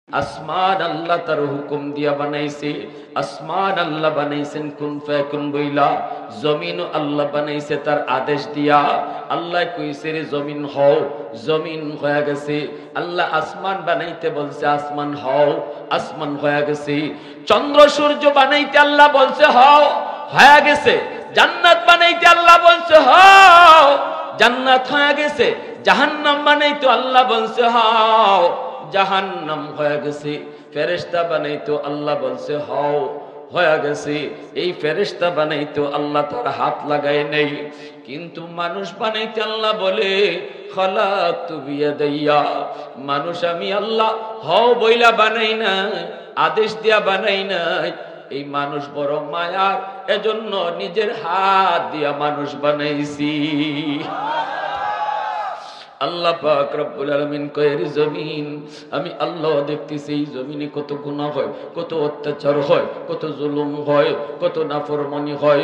আসমান আল্লাহ তার হুকুম দিয়া বানাইছে, আসমান আল্লাহ বানাইছেন কুন ফায়াকুন বইলা, জমিন আল্লাহ বানাইছে তার আদেশ দিয়া। আল্লাহ কইছে রে জমিন হও, জমিন হয়ে গেছে। আল্লাহ আসমান বানাইতে বলছে, আসমান হও, আসমান হয়ে গেছে। চন্দ্র সূর্য বানাইতে আল্লাহ বলছে হও, হয়ে গেছে। জান্নাত বানাইতে আল্লাহ বলছে হও, জান্নাত হয়ে গেছে। জাহান্নাম বানাইতে আল্লাহ বলছে হও, জাহান্নাম হয়ে গেছে। ফেরেশতা বানাইতো আল্লাহ বলছে হও, হয়ে গেছে। এই ফেরেশতা বানাইতো আল্লাহ তার হাত লাগায় নেই, কিন্তু মানুষ বানাইতে আল্লাহ বলে খালাকতু বিয়াদাইয়া। মানুষ আমি আল্লাহ হও বইলা বানাই না, আদেশ দিয়া বানাই না। এই মানুষ বড় মায়ার, এজন্য নিজের হাত দিয়া মানুষ বানাইছি। আল্লাহ পাক রব্বুল আলামিন কয়ের জমিন, আমি আল্লাহ দেখতেছি এই জমিনে কত গুনাহ হয়, কত অত্যাচার হয়, কত জুলুম হয়, কত নাফরমানি হয়।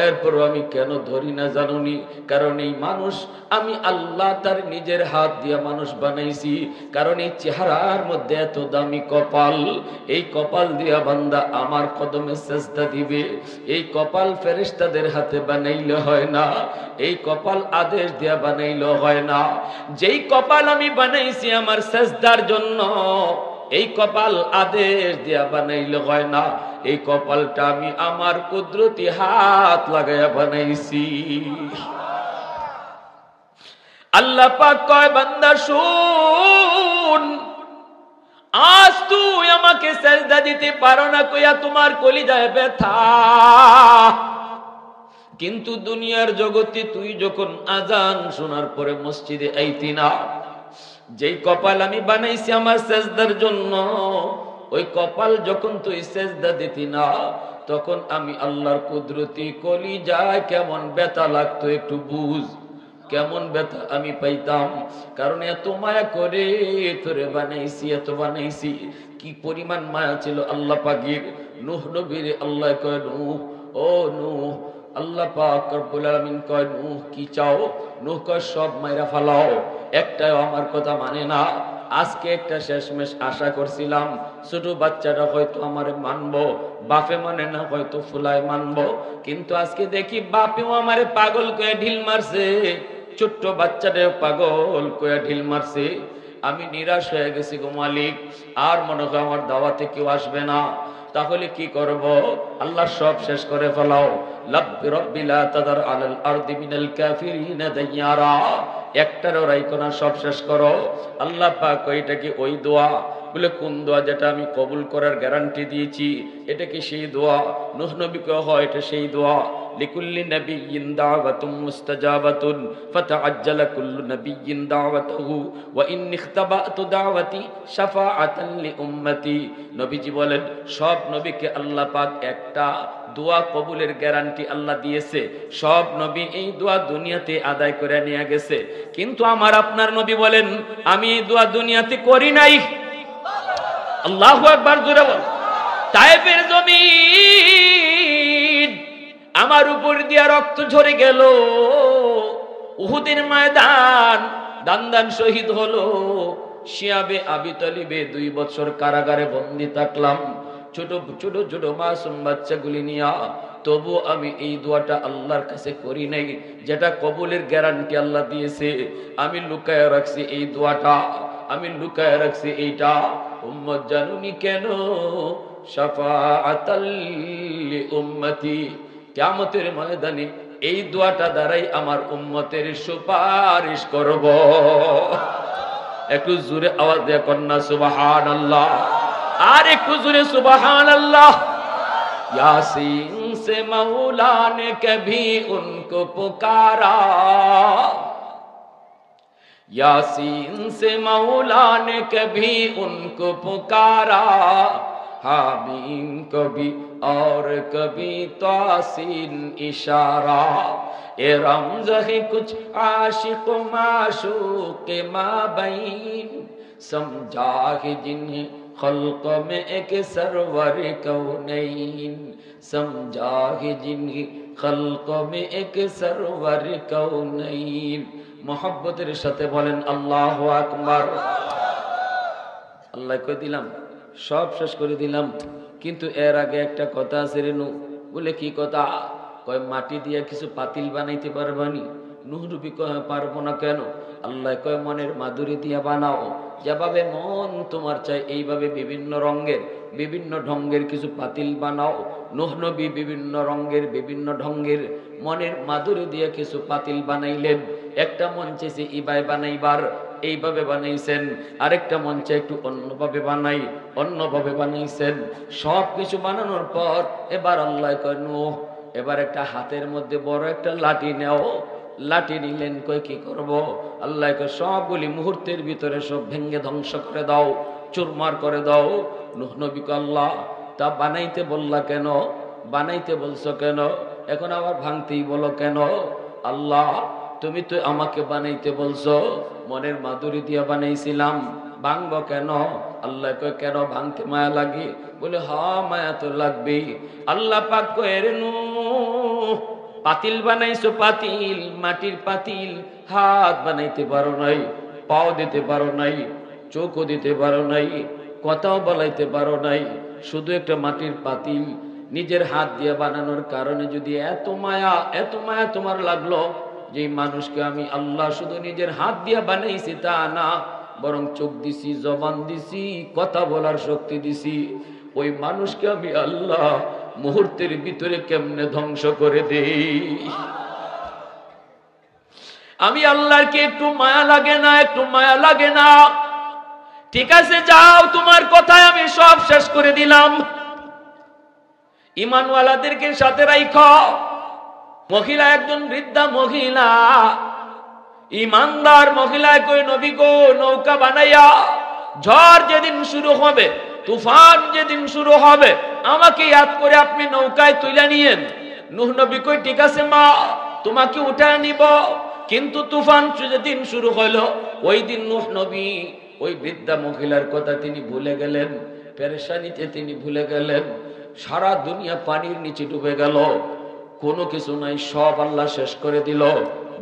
এরপর আমি কেন ধরি না জানুনি? কারণ এই মানুষ আমি আল্লাহ তার নিজের হাত দিয়া মানুষ বানাইছি। কারণ এই চেহারার মধ্যে এত দামি কপাল, এই কপাল দিয়া বান্দা আমার কদমে সেজদা দিবে। এই কপাল ফেরেশতাদের হাতে বানাইলে হয় না, এই কপাল আদেশ দিয়া বানাইলে হয় না। যেই কপাল আমি বানাইছি আমার সেজদার জন্য, এই কপাল আদেশ দিয়া বানাইলে হয় না। এই কপালটা আমি আমার কুদরতি হাত লাগাইয়া বানাইছি। আল্লাহ পাক কয় বান্দা শুন, আজ তুই আমাকে সেজদা দিতে পারো না কইয়া তোমার কলিজায় ব্যথা, কিন্তু দুনিয়ার জগতে তুই যখন আজান শোনার পরে মসজিদে আইতি না, যেই কপাল আমি বানাইছি আমার সেজদার জন্য, ওই কপাল যখন তুই সেজদা দিতি না, তখন আমি আল্লাহর কুদরতি কলিজায় কেমন ব্যথা লাগতো একটু বুঝ। কেমন ব্যথা আমি পাইতাম, কারণ এত মায়া করে তোরে বানাইছি, এত বানাইছি। কি পরিমাণ মায়া ছিল আল্লাহ পাকের। নূহ নবীর আল্লাহ কয় নূহ, ও নূহ, আল্লাহ পাক রব্বুল আলামিন কয় নূহ কি চাও? নূহ কয় সব মাইরা ফালাও, একটাও আমার কথা মানে না। আজকে একটা শেষমেশ আশা করছিলাম, ছোট বাচ্চাটা হয়তো আমারে মানবো, বাপে মানে না হয়তো ফুলায় মানবো, কিন্তু আজকে দেখি বাপেও আমারে পাগল কয়ে ঢিল মারছে, ছোট্ট বাচ্চাটাও পাগল কয়ে ঢিল মারছে। আমি নিরাশ হয়ে গেছি গো মালিক, আর মনে হয় আমার দাওয়াতে কেউ আসবে না। তাহলে কি করব? আল্লাহ সব শেষ করে ফেলাও। লাব্বি রাব্বি লা তাদার আলাল আরদি মিনাল কাফিরিনা দাইয়ারা, একটারও রাইখো না, সব শেষ করো। আল্লাহ পাক ওইটা কি ওই দোয়া? বলে কোন দোয়া যেটা আমি কবুল করার গ্যারান্টি দিয়েছি? এটা কি সেই দোয়া? নূহ নবী কয় হয় এটা সেই দোয়া। লিকুল্লি নাবিয়্যিন দাওয়াতুম মুস্তাজাবাতুন ফাতাআজ্জালা কুল্লু নাবিয়্যিন দাওয়াতুহু ওয়া ইন্নী ইখতাবাতু দাওয়াতি শাফাআতান লি উম্মতি। নবীজি বলেন সব নবীকে আল্লাহ পাক একটা দোয়া কবুলের গ্যারান্টি আল্লাহ দিয়েছে। সব নবী এই দোয়া দুনিয়াতে আদায় করে নিয়ে গেছে, কিন্তু আমার আপনার নবী বলেন আমি এই দোয়া দুনিয়াতে করি নাই। আল্লাহু আকবার জোরে বল। তায়েফের জমিন আমার উপর দিয়া রক্ত ঝরে গেল, উহুদের ময়দান দান শহীদ হলো, শিয়াবে আবি তালিবে 2 বছর কারাগারে বন্দী থাকলাম, ছোট ছোট ছোট মাসুম বাচ্চাগুলি নিয়া। তবু আমি এই দোয়াটা আল্লাহর কাছে করি নাই, যেটা কবুলের গ্যারান্টি আল্লাহ দিয়েছে। আমি লুকায় রাখছি এই দোয়াটা, আমি লুকায় রাখছি এইটা। উম্মত জানুনি কেন? শাফাআতাল লি উম্মতি, কিয়ামতের ময়দানে এই দোয়াটা দ্বারাই আমার উম্মতের সুপারিশ করব। একটু জোরে আওয়াজ দিয়ে কন্যা সুবহানাল্লাহ, আর একটু জোরে সুবহানাল্লাহ। यासीन से मौला ने कभी उनको पुकारा, यासीन से मौला ने कभी उनको पुकारा, हामीम कभी और कभी तासीन इशारा। ए रमज़ है कुछ आशिक माशूक के माबैन, समझा है जिन्हें खल्क में एक सरवर कौनैन, समझा है जिन्हें खल्क में एक सरवर कौनैन। मोहब्बतेर साथे बोलेन अल्लाहु আকবার। আল্লাহ কই দিলাম সব শেষ করে দিলাম, কিন্তু এর আগে একটা কথা আছে রে নূহ। বলে কি কথা? কয় মাটি দিয়ে কিছু পাতিল বানাইতে পারবানি? নূহ নবী কয় পারবো না। কেন? আল্লাহ কয় মনের মাধুরী দিয়া বানাও, যেভাবে মন তোমার চাই এইভাবে বিভিন্ন রঙের বিভিন্ন ঢঙ্গের কিছু পাতিল বানাও। নূহ নবী বিভিন্ন রঙের বিভিন্ন ঢঙ্গের মনের মাধুরী দিয়ে কিছু পাতিল বানাইলেন। একটা মন চেয়েছে ইবাই বানাইবার, এইভাবে বানাইছেন। আরেকটা মঞ্চে একটু অন্যভাবে বানাই, অন্যভাবে বানাইছেন। সব কিছু বানানোর পর এবার আল্লাহ কয় নূহ এবার একটা হাতের মধ্যে বড় একটা লাঠি নেও। লাঠি নিলেন, কই কি করব? আল্লাহ কয় সবগুলি মুহূর্তের ভিতরে সব ভেঙ্গে ধ্বংস করে দাও, চুরমার করে দাও। নূহ নবী কয় আল্লাহ তা বানাইতে বললা কেন? বানাইতে বলছো কেন? এখন আবার ভাঙতেই বলো কেন? আল্লাহ তুমি তো আমাকে বানাইতে বলছো, মনের মাধুরী দিয়া বানাইছিলাম, ভাঙবো কেন? আল্লাহ কয় কেন ভাঙতে মায়া লাগে? বলে হ্যাঁ মায়া তো লাগবেই। আল্লাহ পাক কয় রে নূহ পাতিল বানাইছো, পাতিল মাটির পাতিল, হাত বানাইতে পারো নাই, পাও দিতে পারো নাই, চোখও দিতে পারো নাই, কথাও বলাইতে পারো নাই, শুধু একটা মাটির পাতিল নিজের হাত দিয়ে বানানোর কারণে যদি এত মায়া তোমার লাগলো, যে মানুষকে আমি আল্লাহ শুধু নিজের হাত দিয়ে বানাইছি তা না, বরং চোখ দিছি, জবান দিছি, কথা বলার শক্তি দিছি, ওই মানুষকে আমি আল্লাহ মুহূর্তের ভিতরে কেমনে ধ্বংস করে দেই? আমি আল্লাহর কি একটু মায়া লাগে না? একটু মায়া লাগে না? ঠিক আছে যাও, তোমার কথায় আমি সব শেষ করে দিলাম। ঈমানওয়ালাদেরকে সাথে রাখো। মহিলা একজন বৃদ্ধা মহিলা, ইমানদার মহিলায় কই নবী গো নৌকা বানাইয়া ঝড় যেদিন শুরু হবে, তুফান যেদিন শুরু হবে, আমাকে ইয়াদ করে আপনি নৌকায় তুলে নিয়েন। নূহ নবী কই ঠিক আছে মা, তোমাকে উঠায় নিব। কিন্তু তুফান যেদিন শুরু হলো, ওই দিন নূহ নবী ওই বৃদ্ধা মহিলার কথা তিনি ভুলে গেলেন, পেরেশানিতে তিনি ভুলে গেলেন। সারা দুনিয়া পানির নিচে ডুবে গেল, কোনো কিছু নাই, সব আল্লাহ শেষ করে দিল।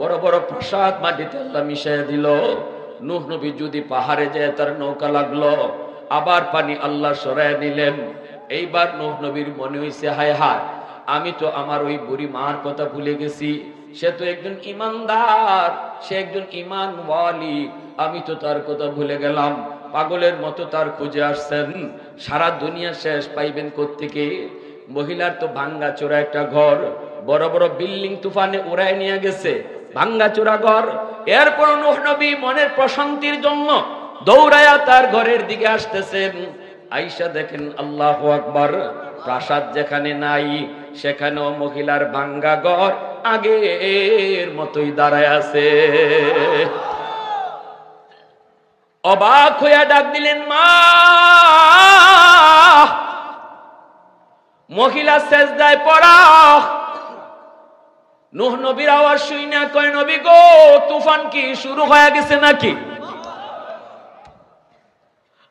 বড় বড় প্রাসাদ মাটিতে আল্লাহ মিশিয়ে দিল। নূহ নবী যদি পাহাড়ে যায় তার নৌকা লাগলো, আবার পানি আল্লাহ সরায় নিলেন। এইবার নূহ নবীর মনে হইছে হায় হায়, আমি তো আমার ওই বুড়ি মার কথা ভুলে গেছি। সে তো একজন ইমানদার, সে একজন ইমান ওয়ালি, আমি তো তার কথা ভুলে গেলাম। পাগলের মতো তার খুঁজে আসছেন, সারা দুনিয়া শেষ পাইবেন কোত্থেকে? মহিলার তো ভাঙ্গা চোরা একটা ঘর, বড় বড় বিল্ডিং তুফানে উড়ায় নিয়ে গেছে, ভাঙ্গা চোরা ঘর। এরপর নূহ নবী মনের প্রশান্তির জন্য দৌড়ায়া তার ঘরের দিকে আসতেছেন। আয়েশা দেখেন আল্লাহু আকবার, প্রাসাদ যেখানে নাই সেখানেও মহিলার ভাঙ্গা ঘর আগের মতোই দাঁড়ায় আছে। অবাক হইয়া ডাক দিলেন মা। মহিলা সেজদায় পড়া। নূহ নবীর আওয়াজ শুইনা কয় নবী গো তুফান কি শুরু হয়ে গেছে নাকি?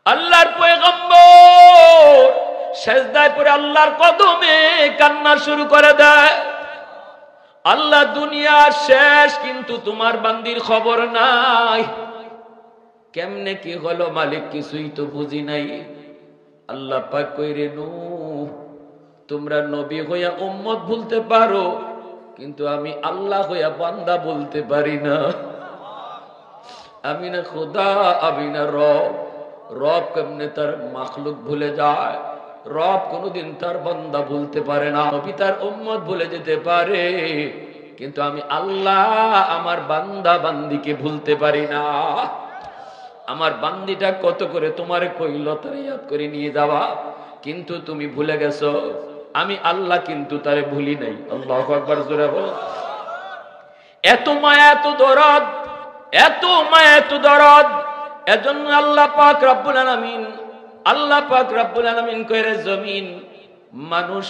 আল্লাহর পয়গম্বর সেজদায় পড়ে আল্লাহর কদমে কান্না শুরু করে দেয়। আল্লাহ দুনিয়ার শেষ, কিন্তু তোমার বান্দির খবর নাই। কেমনে কি হলো মালিক কিছুই তো বুঝি নাই। আল্লাহ পাক কইরে নূহ তোমরা নবী হইয়া উম্মত ভুলতে পারো, কিন্তু আমি আল্লাহ হইয়া বান্দা বলতে পারি না। আমি না খোদা, আমি না রব। রব কেমনে তার মাখলুক ভুলে যায়? রব কোনদিন তার বান্দা ভুলতে পারে না। নবী তার উম্মত ভুলে যেতে পারে, কিন্তু আমি আল্লাহ আমার বান্দা বান্দিকে ভুলতে পারি না। আমার বান্দিটা কত করে তোমারে কইল তারে ইয়াদ করে নিয়ে যাওয়া, কিন্তু তুমি ভুলে গেছো। আমি আল্লাহ কিন্তু তারে ভুলি নাই। আল্লাহু আকবার জোরে বল। এত মায়া, এত দরদ, এত মায়া, এত দরদ। এজন্য আল্লাহ পাক রব্বুল আলামিন কইরে জমিন মানুষ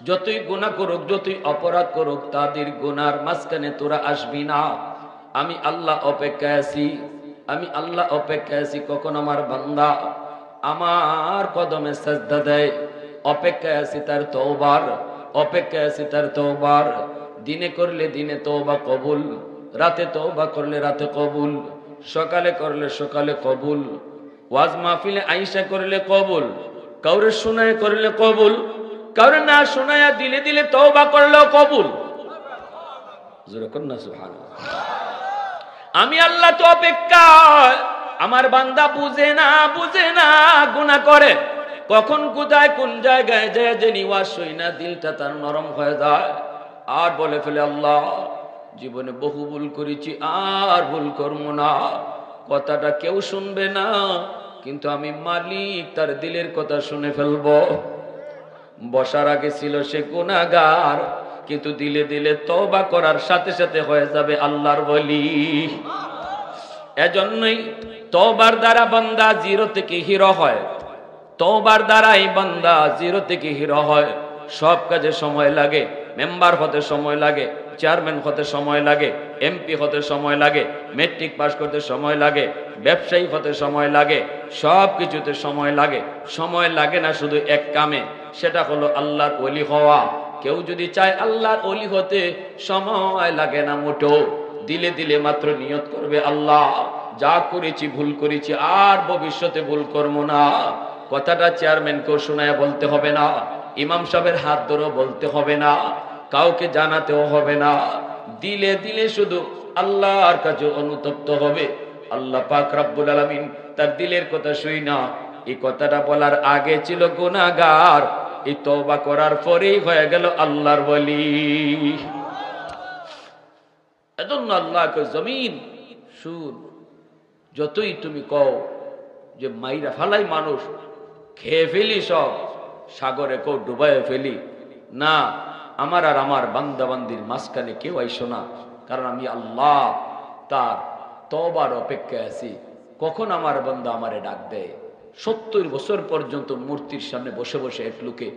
যতই গুনাহ করুক, যতই অপরাধ করুক, তাদের গুনার মাঝখানে তোরা আসবি না। আমি আল্লাহ অপেক্ষায় আছি, আমি আল্লাহ অপেক্ষায় আছি কখন আমার বান্দা আমার কদমে সাজদা দেয়। অপেক্ষায় আছি তার তওবার, অপেক্ষায় আছি তার তওবার। দিনে করলে দিনে তওবা কবুল, রাতে তওবা করলে রাতে কবুল, সকালে করলে সকালে কবুল, ওয়াজ মাহফিলে আয়েশা করলে কবুল, কাউরে শোনায় করলে কবুল, কাউরে না শোনায়া দিলে দিলে তওবা করলেও কবুল। জোরে কর না সুবহানাল্লাহ। আমি আল্লাহ তো অপেক্ষা, আমার বান্দা বুঝে না গুনাহ করে, কখন কোথায় কোন জায়গায় যায় যে নিওয়াজ হই না, দিলটা তার নরম হয়ে যায় আর বলে ফেলে আল্লাহ জীবনে বহু ভুল করেছি, আর ভুল করবো না। কথাটা কেউ শুনবে না, কিন্তু আমি মালিক তার দিলের কথা শুনে ফেলবো। বসার আগে ছিল সে গুনাহগার, কিন্তু দিলে দিলে তওবা করার সাথে সাথে হয়ে যাবে আল্লাহর ওলি। এজন্যই তওবার দ্বারা বান্দা জিরো থেকে হিরো হয়, তওবার দ্বারাই বান্দা জিরো থেকে হিরো হয়। সব কাজে সময় লাগে, মেম্বার হতে সময় লাগে, চেয়ারম্যান হতে সময় লাগে, এমপি হতে সময় লাগে, মেট্রিক পাস করতে সময় লাগে, ব্যবসায়ী হতে সময় লাগে, সব কিছুতে সময় লাগে। সময় লাগে না শুধু এক কামে, সেটা হলো আল্লাহর ওলি হওয়া। কেউ যদি চায় আল্লাহর ওলি হতে, সময় লাগে না মোটেও। দিলে দিলে মাত্র নিয়ত করবে আল্লাহ যা করেছি ভুল করেছি, আর ভবিষ্যতে ভুল করবো না। কথাটা চেয়ারম্যানকেও শোনায় বলতে হবে না, ইমাম সাহেবের হাত ধরেও বলতে হবে না, কাউকে জানাতেও হবে না। দিলে দিলে শুধু আল্লাহর কাছে অনুতপ্ত হবে। আল্লাহ পাক রব্বুল আলামিন তার দিলের কথা শুই না, এই কথাটা বলার আগে ছিল গুনাহগার, এই তওবা করার পরেই হয়ে গেল আল্লাহর ওলি। এজন্য আল্লাহকে জমিন শুন, যতই তুমি কও যে মাইরা ফালাই মানুষ, খেয়ে ফেলি সব, সাগরে কেউ ডুবাইয়ে ফেলি না, আমার আর আমার বান্দাবান্দির মাঝখানে কেউ আইসো না। কারণ আমি আল্লাহ তার তওবার অপেক্ষায় আছি, কখন আমার বান্দা আমারে ডাক দেয়। 70 বছর পর্যন্ত মূর্তির সামনে বসে বসে এক লোকে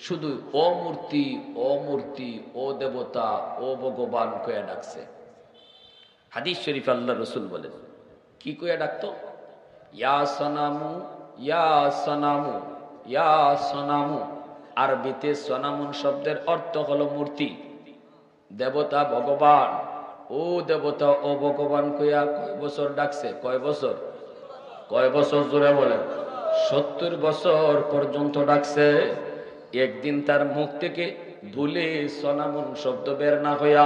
শুধু ও মূর্তি, ও মূর্তি, ও দেবতা, ও ভগবান কয়া ডাকছে। হাদিস শরীফ আল্লাহ রসুল বলেন, কি কয়া ডাকতো? ইয়া সনামু, ইয়া সনামু, ইয়া সনামু। আরবিতে সনামুন শব্দের অর্থ হলো মূর্তি, দেবতা, ভগবান। ও দেবতা, ও ভগবান কয়া কয় বছর ডাকছে? কয় বছর? কয় বছর? জোরে বলেন। 70 বছর পর্যন্ত ডাকছে। একদিন তার মুখ থেকে ভুলে সনামুন শব্দ বের না হইয়া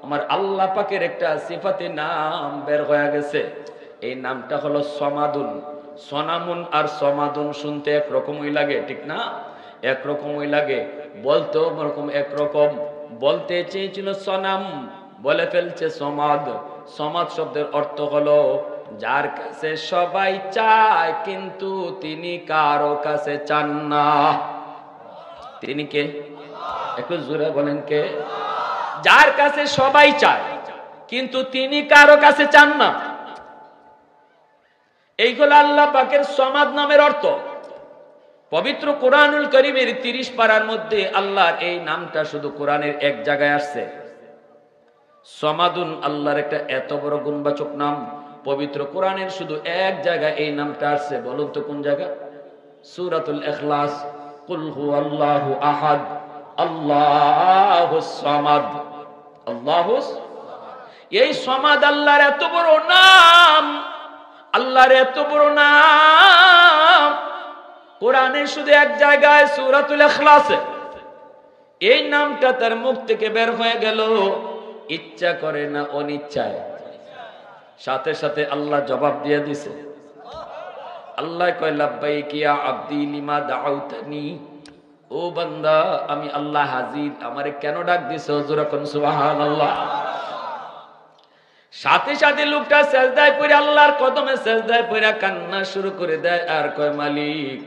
আমার আল্লাহ পাকের একটা সিফাতে নাম বের হয়ে গেছে। এই নামটা হলো সমাদুন। সনামুন আর সমাদুন শুনতে একরকমই লাগে, ঠিক না? একরকমই লাগে, বলতেও একরকম। বলতে চেয়েছিল সনাম, বলে ফেলছে সমাদ। সমাদ শব্দের অর্থ হলো যার কাছে সবাই চায় কিন্তু তিনি কারো কাছে চান না। তিনি কে? একটু জোরে বলেন, কে? যার কাছে সবাই চায় কিন্তু তিনি কারো কাছে চান না। এইগুলো আল্লাহ পাকের সমাদ নামের অর্থ। পবিত্র কোরআনুল কারীমের 30 পারার মধ্যে আল্লাহর এই নামটা শুধু কোরআনের এক জায়গায় আসছে। সমাদুন আল্লাহর একটা এত বড় গুণবাচক নাম, পবিত্র কোরআনের শুধু এক জায়গায় এই নামটা আসছে। বলুন তো কোন জায়গা? সূরাতুল ইখলাস, কুল হুয়াল্লাহু আহাদ, আল্লাহুস সামাদ। আল্লাহুস, এই সমাদ আল্লাহর এত বড় নাম, আল্লাহর এত বড় নাম কোরআনে শুধু এক জায়গায় সূরাতুল ইখলাসে। এই নামটা তার মুখ থেকে বের হয়ে গেল, ইচ্ছা করে না অনিচ্ছায়। সাথে সাথে আল্লাহ জবাব দিয়ে দিছে। আল্লাহ কয় লাব্বাইক ইয়া আব্দি লিমা দাউতানি। ও বান্দা, আমি আল্লাহ হাজির, আমারে কেন ডাক দিছো? জোরে কোন সুবহানাল্লাহ। সাথে সাথে লোকটা সেজদায় পড়ে আল্লাহর কদমে সেজদায় পড়ে কান্না শুরু করে দেয় আর কয়, মালিক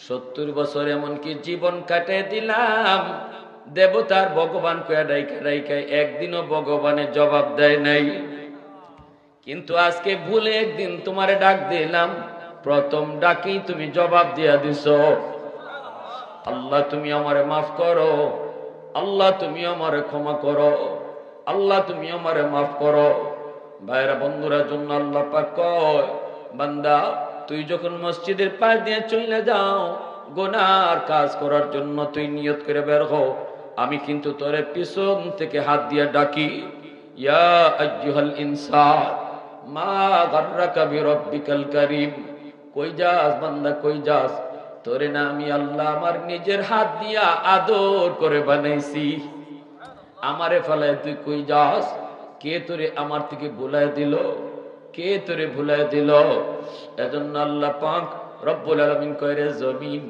70 বছর এমনকি জীবন কাটিয়ে দিলাম, দেবতার ভগবান কয়া ডাইকা ডাইকা একদিনও ভগবানের জবাব দেয় নাই। কিন্তু আজকে ভুলে একদিন তোমারে ডাক দিলাম, প্রথম ডাকেই তুমি জবাব দিয়া দিছো। আল্লাহ তুমি আমারে মাফ করো, আল্লাহ তুমি আমারে ক্ষমা করো, আল্লাহ তুমি আমারে মাফ করো। ভাইরা বন্ধুরা জন্য আল্লাহ পাক কয়, বান্দা তুই যখন মসজিদের পাশ দিয়ে চলে যাও গুনার কাজ করার জন্য, তুই নিয়ত করে বের হও, আমি কিন্তু তোরে পিছন থেকে হাত দিয়ে ডাকি, ইয়া আইয়ুহাল ইনসান মা গাররাকা বিরাব্বিকাল কারীম। কই যাস বান্দা, কই যাস? তোরে না আমি আল্লাহ আমার নিজের হাত দিয়া আদর করে বানাইছি, আমারে ফেলায় তুই কই যাস? কে তোরে আমার থেকে ভুলাই দিল? কে তোরে ভুলাই দিল? এজন্য আল্লাহ পাক রব্বুল আলামিন কয়, রে জমিন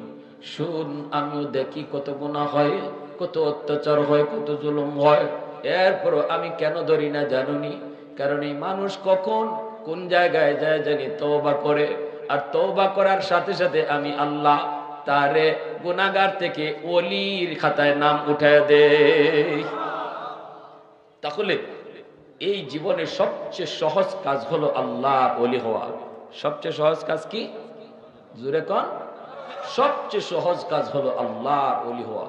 শুন, আমিও দেখি কত গুনাহ হয়, কত অত্যাচার হয়, কত জুলুম হয়, এরপরও আমি কেন ধরি না জানুনি? কারণ এই মানুষ কখন কোন জায়গায় যায় জানি তওবা করে, আর তওবা করার সাথে সাথে আমি আল্লাহ তারে গুনাহগার থেকে ওলির খাতায় নাম উঠায় দেই। তাহলে এই জীবনের সবচেয়ে সহজ কাজ হলো আল্লাহর ওলি হওয়া। সবচেয়ে সহজ কাজ কি? জোরে কোন? সবচেয়ে সহজ কাজ হলো আল্লাহর ওলি হওয়া।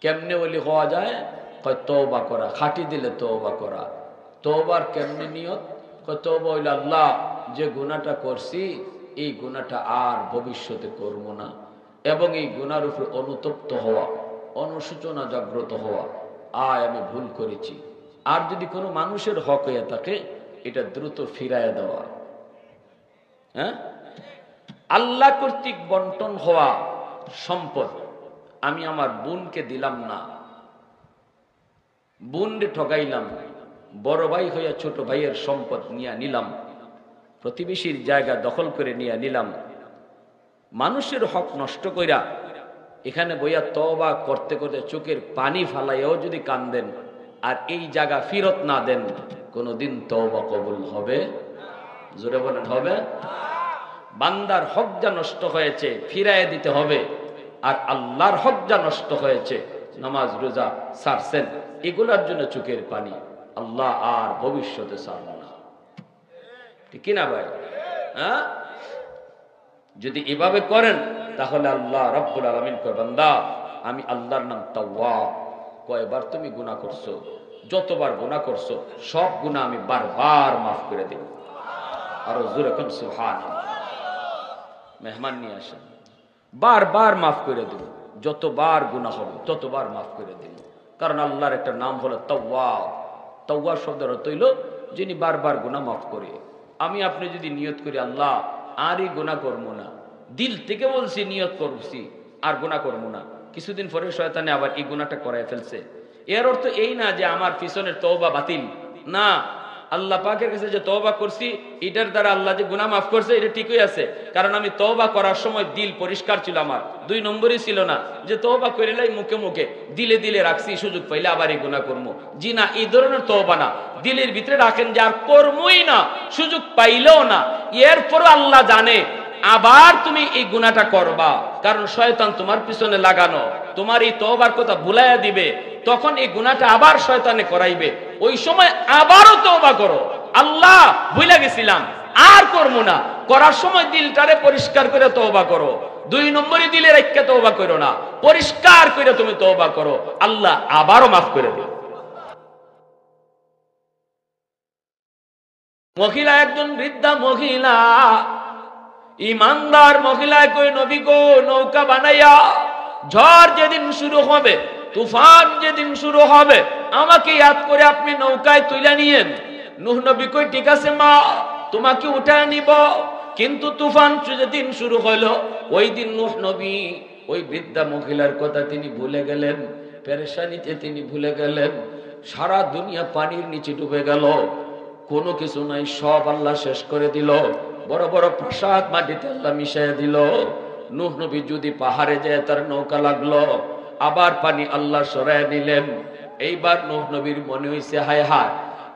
কেমনে ওলি হওয়া যায়? কয় তওবা করা, খাঁটি দিলে তওবা করা। তওবার কেমনে নিয়ত? কয় তওবা হইল আল্লাহ যে গুনাহটা করছি এই গুনাহটা আর ভবিষ্যতে করব না, এবং এই গুনার উপর অনুতপ্ত হওয়া, অনুশোচনা জাগ্রত হওয়া, আয় আমি ভুল করেছি। আর যদি কোনো মানুষের হক হয়ে থাকে এটা দ্রুত ফিরায় দেওয়া। হ্যাঁ, আল্লাহ কর্তৃক বন্টন হওয়া সম্পদ আমি আমার বোনকে দিলাম না, বোনরে ঠকাইলাম, বড় ভাই হইয়া ছোট ভাইয়ের সম্পদ নিয়ে নিলাম, প্রতিবেশীর জায়গা দখল করে নিয়ে নিলাম, মানুষের হক নষ্ট কইরা এখানে বইয়া তওবা করতে করতে চোখের পানি ফালাইয়াও যদি কান্দেন আর এই জায়গা ফিরত না দেন, কোনদিন তওবা কবুল হবে? জোরে বলেন হবে? বান্দার হক যা নষ্ট হয়েছে ফিরাইয়া দিতে হবে, আর আল্লাহর হক যা নষ্ট হয়েছে, নামাজ রোজা ছাড়ছেন, এগুলার জন্য চোখের পানি, আল্লাহ আর ভবিষ্যতে ছাড়ব না। ঠিক কিনা ভাই? হ্যাঁ, যদি এভাবে করেন তাহলে আল্লাহ রাব্বুল আলামিন কয়, বান্দা আমি আল্লাহর নাম তাওয়াব। কয়বার তুমি গুনাহ করছো, যতবার গুনাহ করছো সব গুনাহ আমি বারবার মাফ করে দেব। আর জোরে কোন সুবহানাল্লাহ। মেহমান নিয়ে আসেন, বারবার মাফ করে দেব, যতবার গুনাহ হবে ততবার মাফ করে দেব। কারণ আল্লাহর একটা নাম হলো তাওয়াব। তাওয়াব শব্দের অর্থ হইল যিনি বারবার গুনাহ মাফ করে। আমি আপনি যদি নিয়ত করি আল্লাহ আর এই গুনাহ করবো না, দিল থেকে বলছি নিয়ত করছি আর গুনাহ করবো না, কিছুদিন পরে শয়তানে আবার এই গুনাহটা করায় ফেলছে, এর অর্থ এই না যে আমার পিছনের তওবা বাতিল না। আল্লাহ পাকের কাছে যে তওবা করছি এটার দ্বারা আল্লাহ যে গুনাহ মাফ করছে এটা ঠিকই আছে, কারণ আমি তওবা করার সময় দিল পরিষ্কার ছিল আমার। 2 নম্বরই ছিল না যে তওবা করিলাই মুখে মুখে, দিলে দিলে রাখছি, সুযোগ পাইলে আবার এই গুনাহ করবো। জি না, এই ধরনের তওবা না। দিলের ভিতরে রাখেন যে আর করবই না, সুযোগ পাইলেও না, এরপরও আল্লাহ জানে আবার তুমি এই গুনাহটা করবা, কারণ শয়তান তোমার পিছনে লাগানো, তোমার এই তওবার কথা ভুলাইয়া দিবে, তখন এই গুনাহটা আবার শয়তানে করাইবে। ওই সময় আবারও তওবা করো, আল্লাহ ভুলে গেছিলাম আর করবো না, করার সময় দিলটারে পরিষ্কার করে তওবা করো। 2 নম্বরই দিলে রেখে তওবা করো না, পরিষ্কার করে তুমি তওবা করো, আল্লাহ আবারও মাফ করে দেবে। মহিলা, একজন বৃদ্ধা মহিলা, ইমানদার মহিলায় কই, নবী গো নৌকা বানাইয়া ঝড় যেদিন শুরু হবে, তুফান যেদিন শুরু হবে, আমাকে ইয়াদ করে আপনি নৌকায় তুলে নিয়েন। নূহ নবী কই, ঠিক আছে মা, তোমাকে উঠায় নিব। কিন্তু তুফান যেদিন শুরু হলো ওই দিন নূহ নবী ওই বৃদ্ধা মহিলার কথা তিনি ভুলে গেলেন, পেরেশানিতে তিনি ভুলে গেলেন। সারা দুনিয়া পানির নিচে ডুবে গেল, কোনো কিছু নাই, সব আল্লাহ শেষ করে দিল। বড় বড় প্রাসাদ মাটিতে আল্লাহ মিশিয়ে দিল। নূহ নবী যদি পাহাড়ে যায় তার নৌকা লাগলো, আবার পানি আল্লাহ সরায় নিলেন। এইবার নূহ নবীর মনে হইছে, হায় হায়,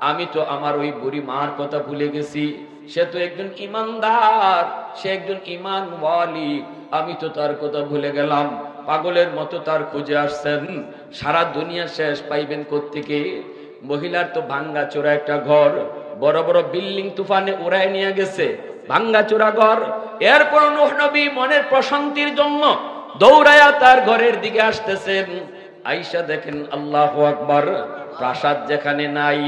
আমি তো আমার ওই বুড়ি মার কথা ভুলে গেছি, সে তো একজন ইমানদার, সে একজন ঈমানওয়ালি, আমি তো তার কথা ভুলে গেলাম। পাগলের মতো তার খুঁজে আসছেন, সারা দুনিয়া শেষ পাইবেন কোত্থেকে? মহিলার তো ভাঙ্গা চোরা একটা ঘর, বড় বড় বিল্ডিং তুফানে উড়ায় নিয়ে গেছে, ভাঙ্গা চোরা ঘর। এরপর নূহ নবী মনের প্রশান্তির জন্য দৌড়ায়া তার ঘরের দিকে আসতেছেন। আয়েশা দেখেন, আল্লাহু আকবার, প্রাসাদ যেখানে নাই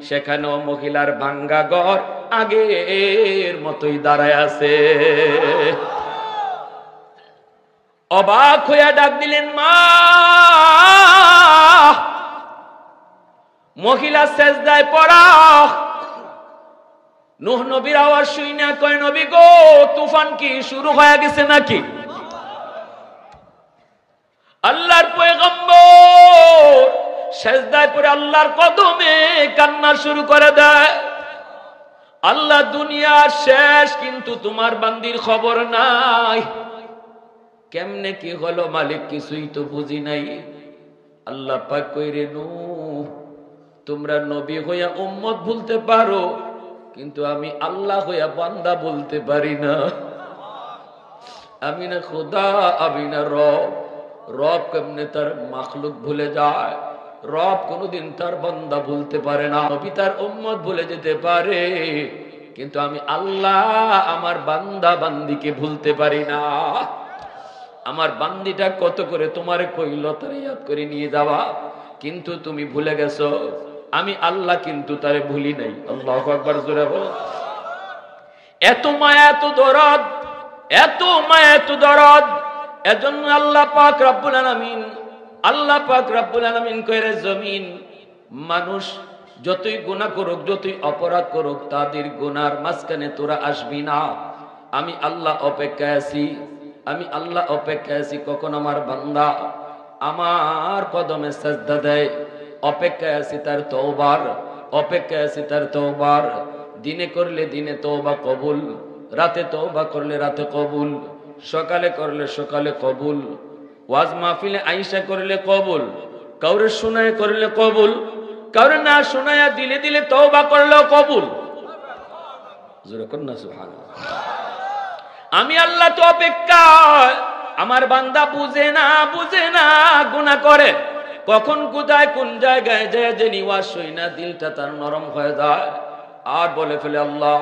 সেখানেও মহিলার ভাঙ্গা ঘর আগের মতোই দাঁড়ায় আছে। অবাক হইয়া ডাক দিলেন, মা। মহিলা সেজদায় পড়া। নূহ নবীর আওয়াজ শুই না কয়, নবী গো তুফান কি শুরু হয়ে গেছে নাকি? সেজদায় পড়ে আল্লাহর কদমে কান্না শুরু করে দেয়। আল্লাহ দুনিয়ার শেষ, কিন্তু তোমার বান্দির খবর নাই। কেমনে কি হলো মালিক কিছুই তো বুঝি নাই। আল্লাহ পাক কইরে নূহ, তোমরা নবী হইয়া উম্মত ভুলতে পারো, কিন্তু আমি আল্লাহ হইয়া বান্দা বলতে পারি না। আমি না খোদা, আমি না রব। রব কেমনে তার মাখলুক ভুলে যায়? রব কোনদিন তার বান্দা ভুলতে পারে না। নবী তার উম্মত ভুলে যেতে পারে, কিন্তু আমি আল্লাহ আমার বান্দা বান্দিকে ভুলতে পারি না। আমার বান্দিটা কত করে তোমারে কইল তারে ইয়াদ করে নিয়ে যাওয়া, কিন্তু তুমি ভুলে গেছো। আমি আল্লাহ কিন্তু তারে ভুলি নাই। আল্লাহু আকবার, জোরে বলো। এত মায়া, এত দরদ, এত মায়া, এত দরদ। এজন্য আল্লাহ পাক রব্বুল আলামিন, আল্লাহ পাক রব্বুল আলামিন কইরে জমিন মানুষ যতই গুনাহ করুক, যতই অপরাধ করুক, তাদের গুনার মাঝখানে তোরা আসবি না। আমি আল্লাহ অপেক্ষায় আছি, আমি আল্লাহ অপেক্ষায় আছি কখন আমার বান্দা আমার কদমে সাজদা দেয়। অপেক্ষায় আছি তার তওবার, অপেক্ষায় আছি তার তওবার। দিনে করলে দিনে তওবা কবুল, রাতে তওবা করলে রাতে কবুল, সকালে করলে সকালে কবুল, ওয়াজ মাহফিলে আইসা করলে কবুল, কাউরে শোনায় করলে কবুল, কাউরে না শোনায়া দিলে দিলে তওবা করলেও কবুল। জোরে কর না সুবহানাল্লাহ। আমি আল্লাহ তো অপেক্ষা। আমার বান্দা বুঝে না, বুঝে না, গুনাহ করে। কখন কোথায় কোন জায়গায় যায় জানি ওয়াজ শুই না, দিলটা তার নরম হয়ে যায় আর বলে ফেলে আল্লাহ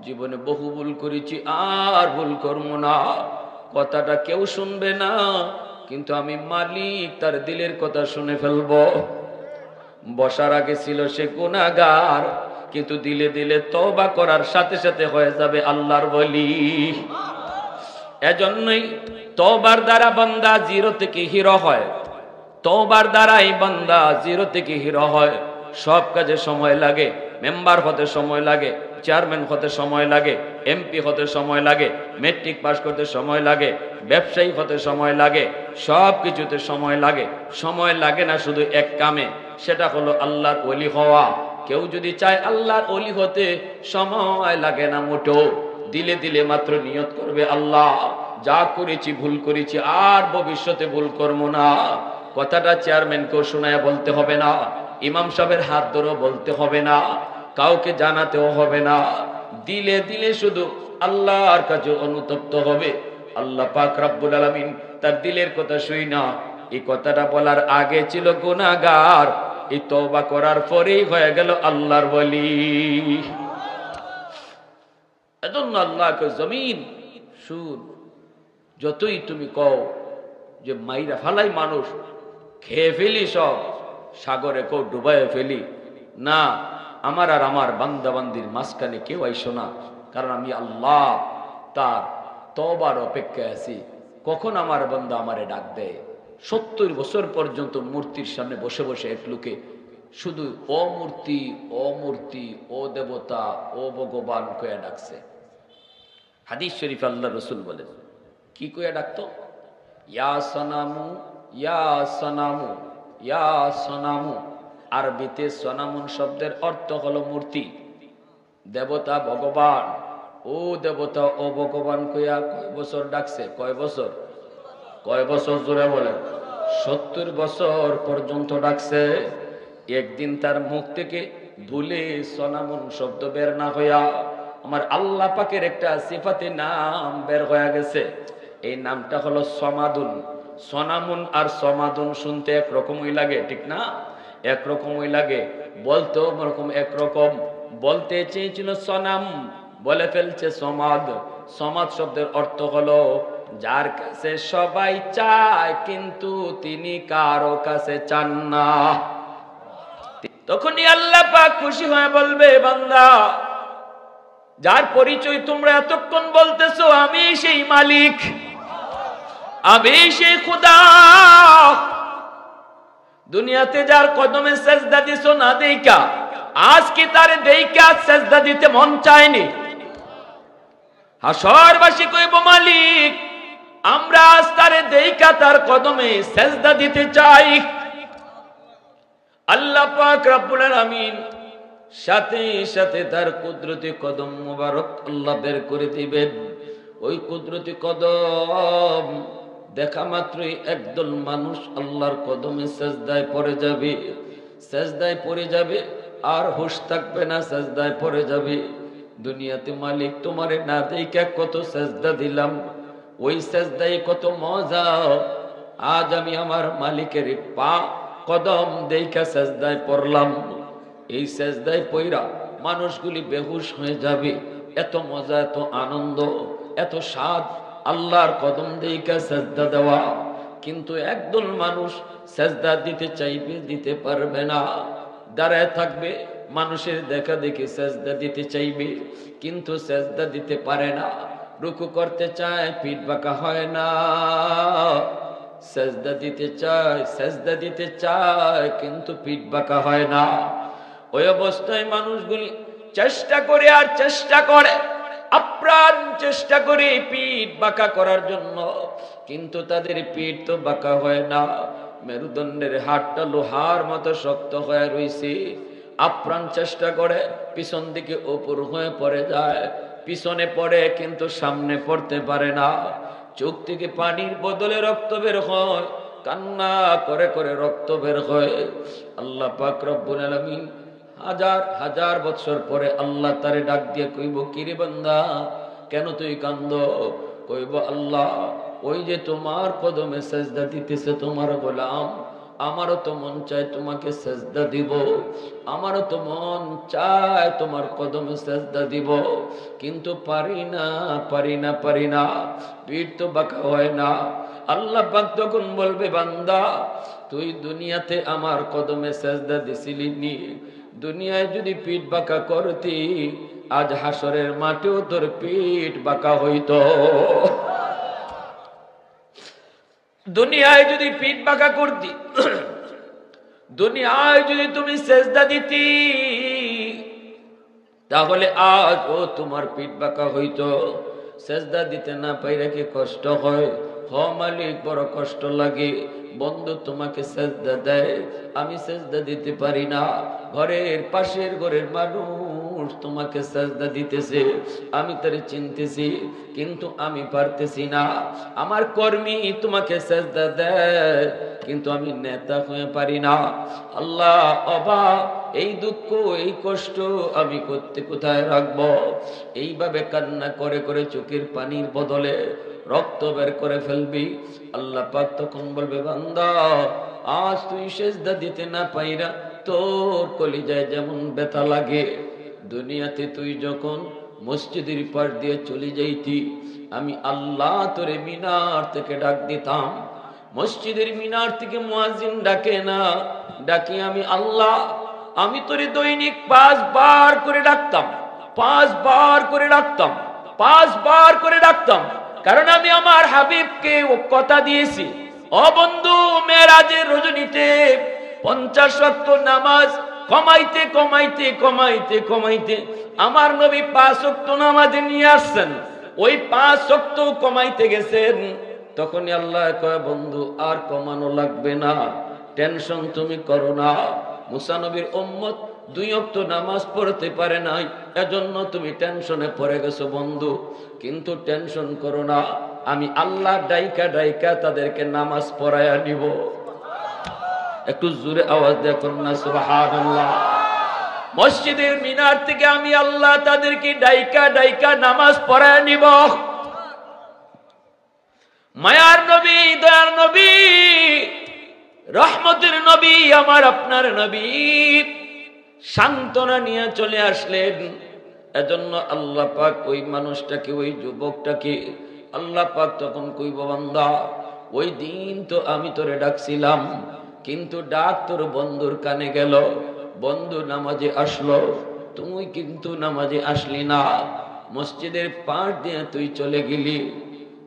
জীবনে বহু ভুল করেছি, আর ভুল করবো না। কথাটা কেউ শুনবে না, কিন্তু আমি মালিক তার দিলের কথা শুনে ফেলবো। বসার আগে ছিল সে গুনাহগার, কিন্তু দিলে দিলে তওবা করার সাথে সাথে হয়ে যাবে আল্লাহর ওলি। এজন্যই তওবার দ্বারা বান্দা জিরো থেকে হিরো হয়। তওবার দ্বারাই বান্দা জিরো থেকে হিরো হয়। সব কাজে সময় লাগে, মেম্বার হতে সময় লাগে, চেয়ারম্যান হতে সময় লাগে, এমপি হতে সময় লাগে, মেট্রিক পাস করতে সময় লাগে, ব্যবসায়ী হতে সময় লাগে, সব কিছুতে সময় লাগে। সময় লাগে না শুধু এক কামে, সেটা হলো আল্লাহর ওলি হওয়া। কেউ যদি চায় আল্লাহর ওলি হতে, সময় লাগে না মোটেও। দিলে দিলে মাত্র নিয়ত করবে আল্লাহ যা করেছি ভুল করেছি, আর ভবিষ্যতে ভুল করবো না। কথাটা চেয়ারম্যানকেও শোনায় বলতে হবে না, ইমাম সাহেবের হাত ধরেও বলতে হবে না, কাউকে জানাতেও হবে না। দিলে দিলে শুধু আল্লাহর কাছে অনুতপ্ত হবে। আল্লাহ পাক রব্বুল আলামিন তার দিলের কথা শুই না। এই কথাটা বলার আগে ছিল গুনাহগার, এই তওবা করার পরেই হয়ে গেল আল্লাহর ওলি। এজন্য আল্লাহকে জমিন শুন, যতই তুমি কও যে মাইরা ফালাই মানুষ, খেয়ে ফেলি সব, সাগরে কেউ ডুবাইয়ে ফেলি না, আমার আর আমার বান্দাবান্দির মাঝখানে কেউ আইসো না। কারণ আমি আল্লাহ তার তওবার অপেক্ষায় আছি, কখন আমার বান্দা আমারে ডাক দেয়। 70 বছর পর্যন্ত মূর্তির সামনে বসে বসে এক লোকে শুধু ও মূর্তি, ও মূর্তি, ও দেবতা, ও ভগবান কয়া ডাকছে। হাদিস শরীফ আল্লাহ রসুল বলেন, কি কয়া ডাকতো? ইয়া সনামু, ইয়া সনামু, ইয়া সনামু। আরবিতে সনামুন শব্দের অর্থ হলো মূর্তি, দেবতা, ভগবান। ও দেবতা, ও ভগবান কয়া কয় বছর ডাকছে? কয় বছর? কয় বছর? জোরে বলেন। 70 বছর পর্যন্ত ডাকছে। একদিন তার মুখ থেকে ভুলে সনামুন শব্দ বের না হইয়া আমার আল্লাহ পাকের একটা সিফাতে নাম বের হয়ে গেছে। এই নামটা হলো সমাদুন। সনামুন আর সমাদুন শুনতে একরকমই লাগে, ঠিক না? একরকমই লাগে, বলতেও ওরকম একরকম। বলতে চেয়েছিল সনাম, বলে ফেলছে সমাদ। সমাদ শব্দের অর্থ হলো যার কাছে সবাই চায় কিন্তু তিনি কারো কাছে চান না। তখনই আল্লাহ পাক খুশি হয়ে বলবে, বান্দা যার পরিচয় তোমরা এতক্ষণ বলতেছো, আমি সেই মালিক, আমি সেই খোদা। দুনিয়াতে যার কদমে সেজদা দিছো না দেইকা, আজকে তারে দেইকা সেজদা দিতে মন চায়নি। হাসরবাসী কইব, মালিক আমরা আজ তারে দেইকা তার কদমে সেজদা দিতে চাই। আল্লাহ পাক রব্বুল আলামিন সাথে সাথে তার কুদরতি কদম মোবারক আল্লাহ বের করে দিবেন। ওই কুদরতি কদম দেখা মাত্রই একদল মানুষ আল্লাহর কদমে সেজদায় পড়ে যাবে, সেজদায় পড়ে যাবে, আর হুঁশ থাকবে না, সেজদায় পড়ে যাবে। দুনিয়াতে মালিক তোমারে না দেইখা কত সেজদা দিলাম, ওই সেজদায় কত মজা। আজ আমি আমার মালিকের পা কদম দেইখা সেজদায় পড়লাম। এই সেজদায় পইরা মানুষগুলি বেহুশ হয়ে যাবে। এত মজা, এত আনন্দ, এত স্বাদ আল্লাহর কদম দেইখা সেজদা দেওয়া। কিন্তু একদল মানুষ সেজদা দিতে চাইবে, দিতে পারবে না, দাঁড়ায় থাকবে। মানুষের দেখা দেখি সেজদা দিতে চাইবে, কিন্তু সেজদা দিতে পারে না। রুকু করতে চায়, পিঠ বাঁকা হয় না। সেজদা দিতে চায়, সেজদা দিতে চায়, কিন্তু পিঠ বাঁকা হয় না। ওই অবস্থায় মানুষগুলি চেষ্টা করে আর চেষ্টা করে, আপ্রাণ চেষ্টা করে পিঠ বাঁকা করার জন্য, কিন্তু তাদের পিঠ তো বাঁকা হয় না। মেরুদণ্ডের হাড়টা লোহার মতো শক্ত হয়ে রয়েছে। আপ্রাণ চেষ্টা করে, পিছন দিকে উপর হয়ে পড়ে যায়, পিছনে পড়ে কিন্তু সামনে পড়তে পারে না। চোখ থেকে পানির বদলে রক্ত বের হয়, কান্না করে করে রক্ত বের হয়। আল্লাহ পাক রব্বুল আলামিন হাজার হাজার বছর পরে আল্লাহ তারে ডাক দিয়ে কইব, কিরে বান্দা কেন তুই কান্দ? কইব, আল্লাহ ওই যে তোমার কদমে সেজদা দিতেছে তোমার গোলাম, আমারও তো মন চায় তোমাকে সেজদা দিব, আমারও তো মন চায় তোমার কদমে সেজদা দিব, কিন্তু পারি না, পারি না, পারি না, পিঠ তো বাঁকা হয় না। আল্লাহ পাক তখন বলবে, বান্দা তুই দুনিয়াতে আমার কদমে সেজদা দিছিলি নি? দুনিয়ায় যদি পিঠ বাঁকা করতি, আজ হাসরের মাঠেও তোর পিঠ বাঁকা হইতো। দুনিয়ায় যদি পিঠ বাঁকা করতি, দুনিয়ায় যদি তুমি সেজদা দিতি, তাহলে আজ ও তোমার পিঠ বাঁকা হইতো। সেজদা দিতে না পাইরা কি কষ্ট হয়? হ মালিক, বড় কষ্ট লাগে। বন্ধু তোমাকে সেজদা দেয়, আমি সেজদা দিতে পারি না। ঘরের পাশের ঘরের মানুষ তোমাকে সেজদা দিতেছে, আমি তারে চিনতেছি, কিন্তু আমি পারতেছি না। আমার কর্মী তোমাকে সেজদা দেয়, কিন্তু আমি নেতা হয়ে পারি না। আল্লাহ অভাব, এই দুঃখ, এই কষ্ট আমি করতে কোথায় রাখবো? এইভাবে কান্না করে করে চোখের পানির বদলে রক্ত বের করে ফেলবি। আল্লাহ পাক তখন বলবে, বান্দা আজ তুই সেজদা দিতে না পাইরা তোর কলিজায় যেমন ব্যথা লাগে, দুনিয়াতে তুই যখন মসজিদের পাশ দিয়ে চলে যাইতি, আমি আল্লাহ তোরে মিনার থেকে ডাক দিতাম। মসজিদের মিনার থেকে মুয়াজ্জিন ডাকে না, ডাকি আমি আল্লাহ। আমি তোরে দৈনিক 5 বার করে ডাকতাম, 5 বার করে ডাকতাম, 5 বার করে ডাকতাম, কারণ আমি আমার হাবিবকে ও কথা দিয়েছি, ও বন্ধু মেরাজের রজনীতে 50 ওয়াক্ত নামাজ কমাইতে কমাইতে কমাইতে কমাইতে আমার নবী 5 ওয়াক্ত নামাজে নিয়ে আসছেন। ওই 5 ওয়াক্ত কমাইতে গেছেন, তখনই আল্লাহ কয়, বন্ধু আর কমানো লাগবে না, টেনশন তুমি করো না। মুসা নবীর উম্মত 2 ওয়াক্ত নামাজ পড়তে পারে নাই, এজন্য তুমি টেনশনে পড়ে গেছো বন্ধু, কিন্তু টেনশন করো না, আমি আল্লাহ ডাইকা ডাইকা তাদেরকে নামাজ পড়ায়া নিব। একটু জোরে আওয়াজ দেখুন না সুবহানাল্লাহ। মসজিদের মিনার থেকে আমি আল্লাহ তাদেরকে ডাইকা ডাইকা নামাজ পড়ায়া নিব। মায়ার নবী, দয়ার নবী, রহমতের নবী, আমার আপনার নবী সান্ত্বনা নিয়ে চলে আসলেন। এজন্য আল্লাহ পাক ওই মানুষটাকে, ওই যুবকটাকে আল্লাহ পাক তখন কইব, বান্দা ওই দিন তো আমি তোরে ডাকছিলাম, কিন্তু ডাক তোর বন্ধুর কানে গেল, বন্ধু নামাজে আসলো, তুই কিন্তু নামাজে আসলি না। মসজিদের পাশ দিয়ে তুই চলে গেলি,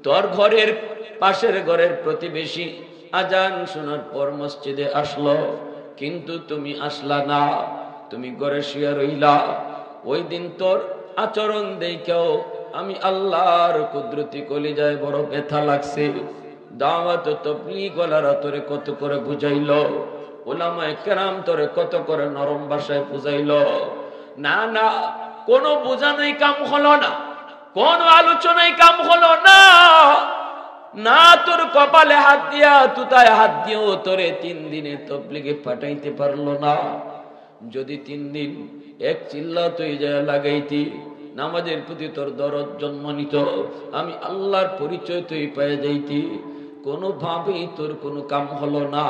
তোর ঘরের পাশের ঘরের প্রতিবেশী আজান শোনার পর মসজিদে আসলো, কিন্তু তুমি আসলা না, তুমি ঘরে শুয়ে রইলা। ওই দিন তোর আচরণ দেখেও আমি আল্লাহর কুদরতি কলিজায় বড় ব্যথা লাগছে। দাওয়াত তাবলীগ ওয়ালারা তোরে কত করে বুঝাইলো, উলামায়ে কেরাম তোরে কত করে নরম ভাষায় বুঝাইলো। না না, কোনো বোঝানোই কাম হলো না, কোনো আলোচনাই কাম হলো না। না তোর কপালে হাত দিয়া তুতায় হাত দিয়েও তোরে 3 দিনে তাবলীগে পাঠাইতে পারলো না। যদি 3 দিন এক চিল্লা তুই যায় লাগাইতি, নামাজের প্রতি তোর দরদ জন্ম নিত, আমি আল্লাহর পরিচয় তুই পেয়ে যাইতি। কোনোভাবেই তোর কোনো কাম হলো না।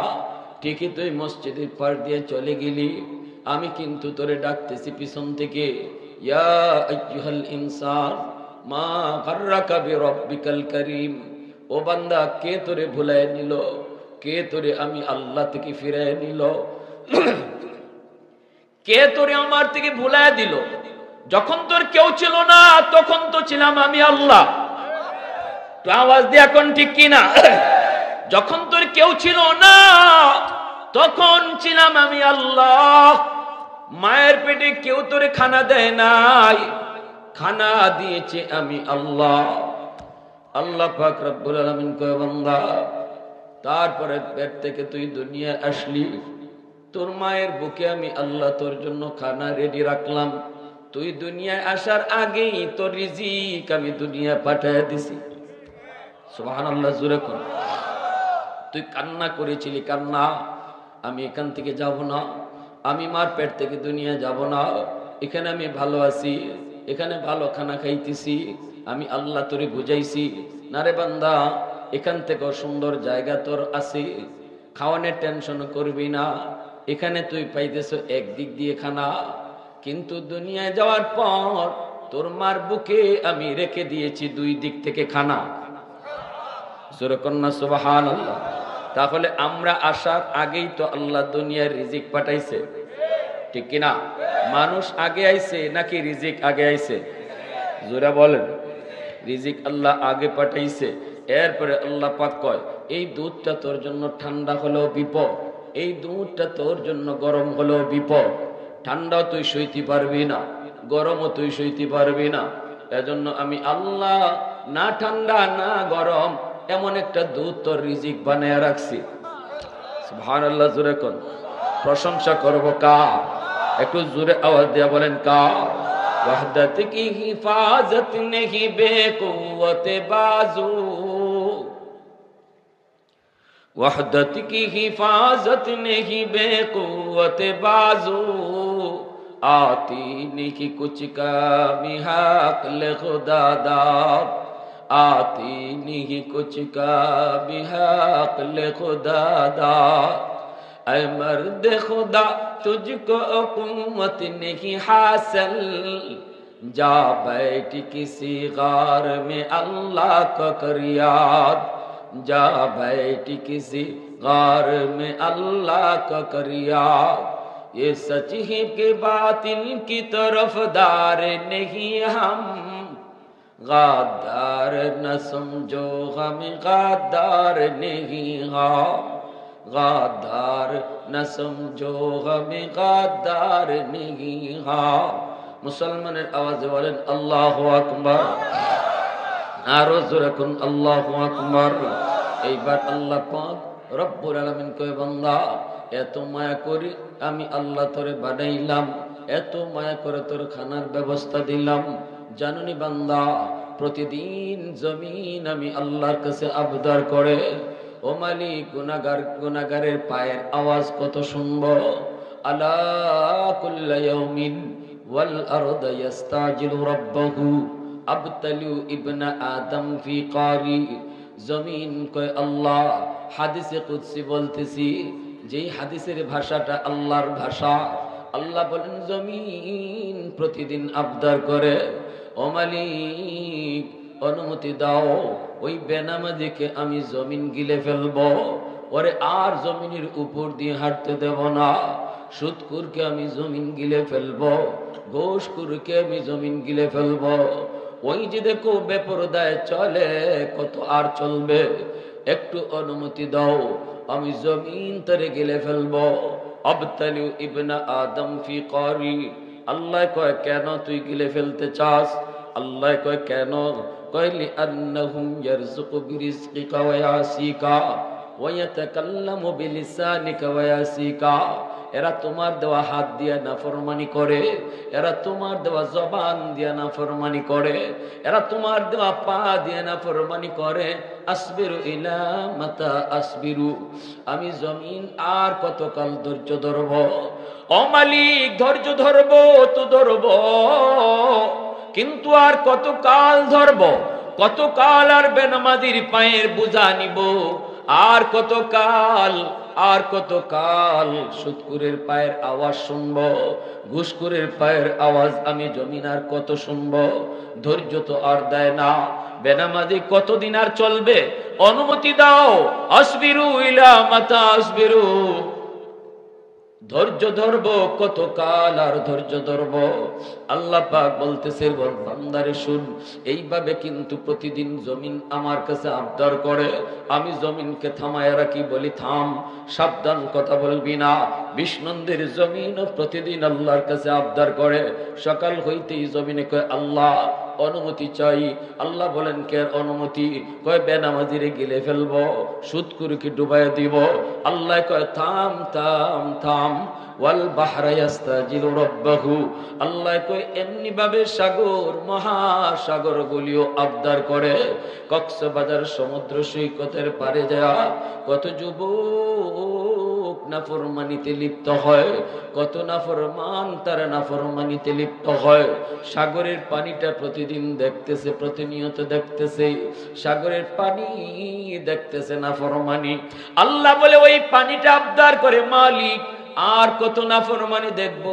ঠিকই তুই মসজিদের পার দিয়ে চলে গেলি, আমি কিন্তু তোরে ডাকতেছি পিছন থেকে, ইয়া আইয়ুহাল ইনসান মা গাররাকা বিরাব্বিকাল কারীম। ও বান্দা, কে তোরে ভুলায় নিল? কে তোরে আমি আল্লাহ থেকে ফিরায় নিল? কে তোরে আমার থেকে ভুলায় দিল? যখন তোর কেউ ছিল না তখন তো ছিলাম আমি আল্লাহ। তো আওয়াজ দিয়ে এখন ঠিক কিনা? যখন তোর কেউ ছিল না তখন ছিলাম আমি আল্লাহ। মায়ের পেটে কেউ তোরে খানা দেয় নাই, খানা দিয়েছে আমি আল্লাহ। আল্লাহ পাক রব্বুল আলামিন কয়, বান্দা তারপরে পেট থেকে তুই দুনিয়ায় আসলি, তোর মায়ের বুকে আমি আল্লাহ তোর জন্য খানা রেডি রাখলাম। তুই দুনিয়ায় আসার আগেই তোর রিজিক আমি দুনিয়া পাঠিয়ে দিছি। সুবহানাল্লাহ, জোরে কর। তুই কান্না করেছিলি, কান্না আমি এখান থেকে যাব না, আমি মার পেট থেকে দুনিয়া যাব না, এখানে আমি ভালো আছি, এখানে ভালো খানা খাইতেছি, আমি আল্লাহ তোরে বুঝাইছি। না রে বান্দা, এখান থেকে সুন্দর জায়গা তোর আছে, খাওয়ানোর টেনশন করবি না। এখানে তুই পাইতেছ একদিক দিয়ে খানা, কিন্তু দুনিয়ায় যাওয়ার পর তোর মার বুকে আমি রেখে দিয়েছি 2 দিক থেকে খানা। জোরে কন্যা সুবহানাল্লাহ। তাহলে আমরা আসার আগেই তো আল্লাহ দুনিয়ার রিজিক পাঠাইছে, ঠিক কিনা? মানুষ আগে আইছে নাকি রিজিক আগে আইছে? জোরে বলেন। রিজিক আল্লাহ আগে পাঠাইছে। এরপরে আল্লাহ পাক কয়, এই দুধটা তোর জন্য ঠান্ডা হলেও বিপদ, এই দুধটা তোর জন্য গরম হলেও বিপদ। ঠান্ডাও তুই সইতে পারবি না, গরমও তুই সইতে পারবি না। এজন্য আমি আল্লাহ না ঠান্ডা না গরম এমন একটা দুধ তোর রিজিক বানায় রাখছি। সুবহানাল্লাহ, জোরে কোন প্রশংসা করব কার? একটু জোরে আওয়াজ দিয়ে বলেন কার? वहदत की हिफाजत नहीं बेकुव्वत बाजू, वहदत की हिफाजत नहीं बेकुव्वत बाजू, आती नहीं कुछ कमी हक़ खुदा दाद, आती नहीं कुछ कमी हक़ खुदा दाद। ऐ मर्द खुदा तुझको हुकूमत नहीं हासिल, जा बैठ किसी गार में अल्लाह का कर याद, जा बैठ किसी गार में अल्लाह का कर याद। ये सच है कि बातिल की तरफदार नहीं हम, गद्दार न समझो हम गद्दार नहीं हम, गद्दार न समझो हमें गद्दार नहीं। हाँ, मुसलमाনের আওয়াজে বলেন আল্লাহু আকবার। আরো জোরে কোন আল্লাহু আকবার। এইবার আল্লাহ পাক রব্বুল আলামিন কয়, বান্দা এত মায়া করি আমি আল্লাহ তোরে বানাইলাম, এত মায়া করে তোর খানার ব্যবস্থা দিলাম। জানুনি বান্দা, প্রতিদিন জমিন আমি আল্লাহর কাছে আবদার করে, ও মালিক গুনাহগারের পায়ের আওয়াজ কত শুনবো। আলা কুল্লা ইয়াউমিন ওয়াল আরদু ইস্তাজিলু রাব্বাহু আবতালু ইবনা আদম ফি কারি। জমিন কয় আল্লাহ, হাদিসে কুদসি বলতেছি, যেই হাদিসের ভাষাটা আল্লাহর ভাষা। আল্লাহ বলেন জমিন প্রতিদিন আবদার করে, ও মালিক অনুমতি দাও, ওই বেনামাজিকে আমি জমিন গিলে ফেলবো, ওরে আর জমিনের উপর দিয়ে হাঁটতে দেব না। সুদখোরকে আমি জমিন গিলে ফেলবো, ঘুষখোরকে আমি জমিন গিলে ফেলবো। ওই যে দেখো বেপরদায় চলে, কত আর চলবে, একটু অনুমতি দাও, আমি জমিন তারে গিলে ফেলবো। আবতালু ইবনা আদম ফি কারি। আল্লাহ কয়, কেন তুই গিলে ফেলতে চাস? আল্লাহ কয়, কেন? কয়লি আন্নাহুম ইয়ারযুকু বিরিজকিকা ওয়া ইয়াসিকা। ওয়া ইয়াতাকাল্লামু বিলিসানিকা ওয়া ইয়াসিকা। এরা তোমার দেওয়া হাত দিয়ে নাফরমানি করে, এরা তোমার দেওয়া জবান দিয়ে নাফরমানি করে, এরা তোমার দেওয়া পা দিয়ে নাফরমানি করে। আসবিরু ইলা মাতা আসবিরু, আমি জমিন আর কতকাল ধৈর্য ধরব? ও মালিক, ধৈর্য ধরব তো ধরব, কিন্তু আর কতকাল ধরব? কতকাল আর বেনামাজির পায়ের বোঝা নিব? আর কতকাল, আর কতকাল সুদখোরের পায়ের আওয়াজ শুনব, ঘুষখোরের পায়ের আওয়াজ আমি জমিন আর কত শুনব? ধৈর্য তো আর দেয় না। বেনামাজি কতদিন আর চলবে? অনুমতি দাও। আসবিরু ইলা মাতা আসবিরু, ধৈর্য ধরবো কতকাল আর ধৈর্য ধরবো? আল্লাহ পাক বলতেছে, বান্দারে শুন, এইভাবে কিন্তু প্রতিদিন জমিন আমার কাছে আবদার করে। আমি জমিনকে থামায় রাখি, বলি থাম, সাবধান, কথা বলবি না। বিষ্ণন্দের জমিনও প্রতিদিন আল্লাহর কাছে আবদার করে। সকাল হইতেই জমিনে কয়, আল্লাহ অনুমতি চাই। আল্লাহ বলেন, কে অনুমতি? কয় বেনামাজিরে গিলে ফেলবো, সুদখোরকে ডুবাইয়া দিব। আল্লাহ কয় থাম থাম থাম। ওয়াল বাহরা ইয়াস্তাজিলু রাব্বাহু, আল্লাহ কয় এমনি ভাবে সাগর, মহাসাগর গুলিও আবদার করে। কক্সবাজার সমুদ্র সৈকতের পারে যাওয়া কত যুবক নাফরমানিতে লিপ্ত হয়, কত নাফরমান তারা নাফরমানিতে লিপ্ত হয়। সাগরের পানিটা প্রতিদিন দেখতেছে, প্রতিনিয়ত দেখতেছে, সাগরের পানি দেখতেছে নাফরমানি। আল্লাহ বলে ওই পানিটা আবদার করে, মালিক আর কত নাফরমানি দেখব,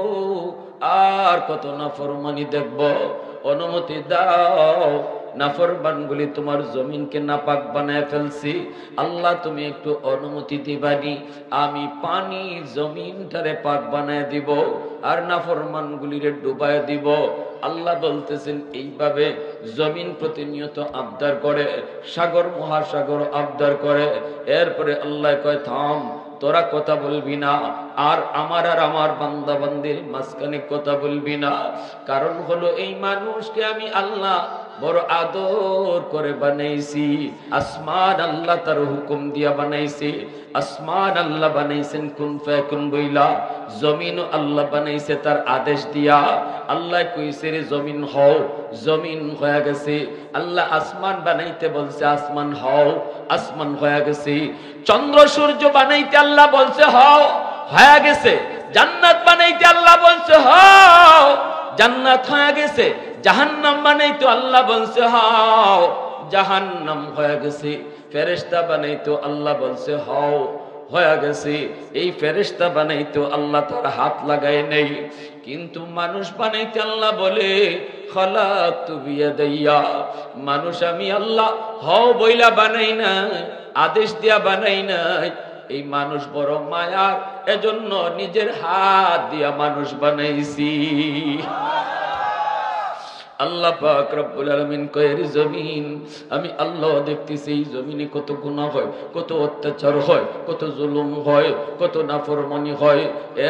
আর কত নাফরমানি দেখব? অনুমতি দাও। নাফরমানগুলি তোমার জমিনকে নাপাক বানায় ফেলছি, আল্লাহ তুমি একটু অনুমতি দিবানি, আমি পানি জমিনটারে পাক বানায় দিব আর নাফরমানগুলিরে ডুবায় দিব। আল্লাহ বলতেছেন, এইভাবে জমিন প্রতিনিয়ত আবদার করে, সাগর মহাসাগর আবদার করে। এরপরে আল্লাহ কয় থাম, তোরা কথা বলবি না, আর আমার বান্দা বান্দির মাঝখানে কথা বলবি না। কারণ হলো এই মানুষকে আমি আল্লাহ বড় আদর করে বানাইছি। আসমান আল্লাহ তার হুকুম দিয়া বানাইছি, আসমান আল্লাহ বানাইছেন কুন ফায়াকুন বইলা, জমিন আল্লাহ বানাইছে তার আদেশ দিয়া। আল্লাহ কইছে রে জমিন হও, জমিন হয়ে গেছে। আল্লাহ আসমান বানাইতে বলছে, আসমান হও, আসমান হয়ে গেছে। চন্দ্র সূর্য বানাইতে আল্লাহ বলছে হও, হয়ে গেছে। জান্নাত বানাইতে আল্লাহ বলছে হও, জান্নাত হয়ে গেছে। জাহান্নাম বানাইতো আল্লাহ বলছে হও, জাহান্নাম হয়ে গেছে। ফেরেশতা বানাইতো আল্লাহ বলছে হও, হয়ে গেছে। এই ফেরেশতা বানাইতো আল্লাহ তার হাত লাগায় নেই, কিন্তু মানুষ বানাইতে আল্লাহ বলে খালাকতু বিয়াদাইয়া, মানুষ আমি আল্লাহ হও বইলা বানাই না, আদেশ দিয়া বানাই নাই। এই মানুষ বড় মায়ার, এজন্য নিজের হাত দিয়া মানুষ বানাইছি। আল্লাহ পাক রব্বুল আলামিন কয়, জমিন আমি আল্লাহ দেখতেছি এই জমিনে কত গুনাহ হয়, কত অত্যাচার হয়, কত জুলুম হয়, কত নাফরমানি হয়।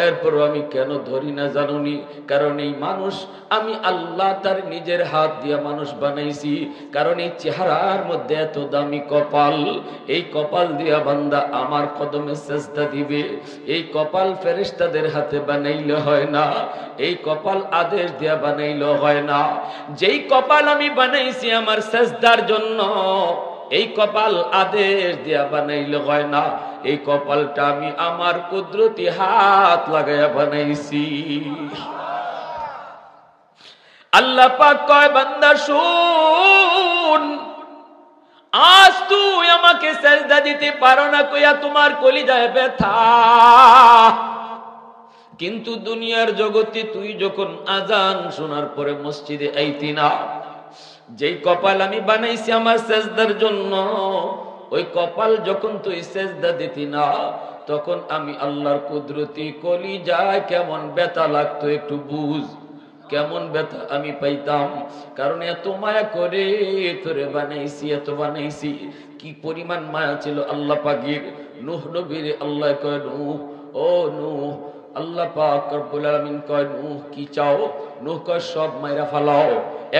এরপর আমি কেন ধরি না জানুনি? কারণ এই মানুষ আমি আল্লাহ তার নিজের হাত দিয়া মানুষ বানাইছি। কারণ এই চেহারার মধ্যে এত দামি কপাল, এই কপাল দিয়া বান্দা আমার কদমে সেজদা দিবে। এই কপাল ফেরেশতাদের হাতে বানাইলে হয় না, এই কপাল আদেশ দিয়া বানাইলে হয় না। যেই কপাল আমি বানাইছি আমার সেজদার জন্য, এই কপাল আদেশ দিয়া বানাইলে হয় না। এই কপালটা আমি আমার কুদরতি হাত লাগাইয়া বানাইছি। আল্লাহ পাক কয়, বান্দা শুন, আজ তুই আমাকে সেজদা দিতে পারো না কইয়া তোমার কলিজায় ব্যথা, কিন্তু দুনিয়ার জগতে তুই যখন আজান শোনার পরে মসজিদে আইতি না, যেই কপাল আমি বানাইছি আমার সেজদার জন্য, ওই কপাল যখন তুই সেজদা দিতি না, তখন আমি আল্লাহর কুদরতি কলিজায় কেমন ব্যথা লাগতো একটু বুঝ, কেমন ব্যথা আমি পাইতাম। কারণ এত মায়া করে তোরে বানাইছি, এত বানাইছি। কি পরিমাণ মায়া ছিল আল্লাহ পাকের। নূহ নবীর আল্লাহ কয়, নূহ ও নূহ, আল্লাহ পাক রব্বুল আলামিন কয়, নূহ কি চাও? নূহ কয়, সব মাইরা ফালাও,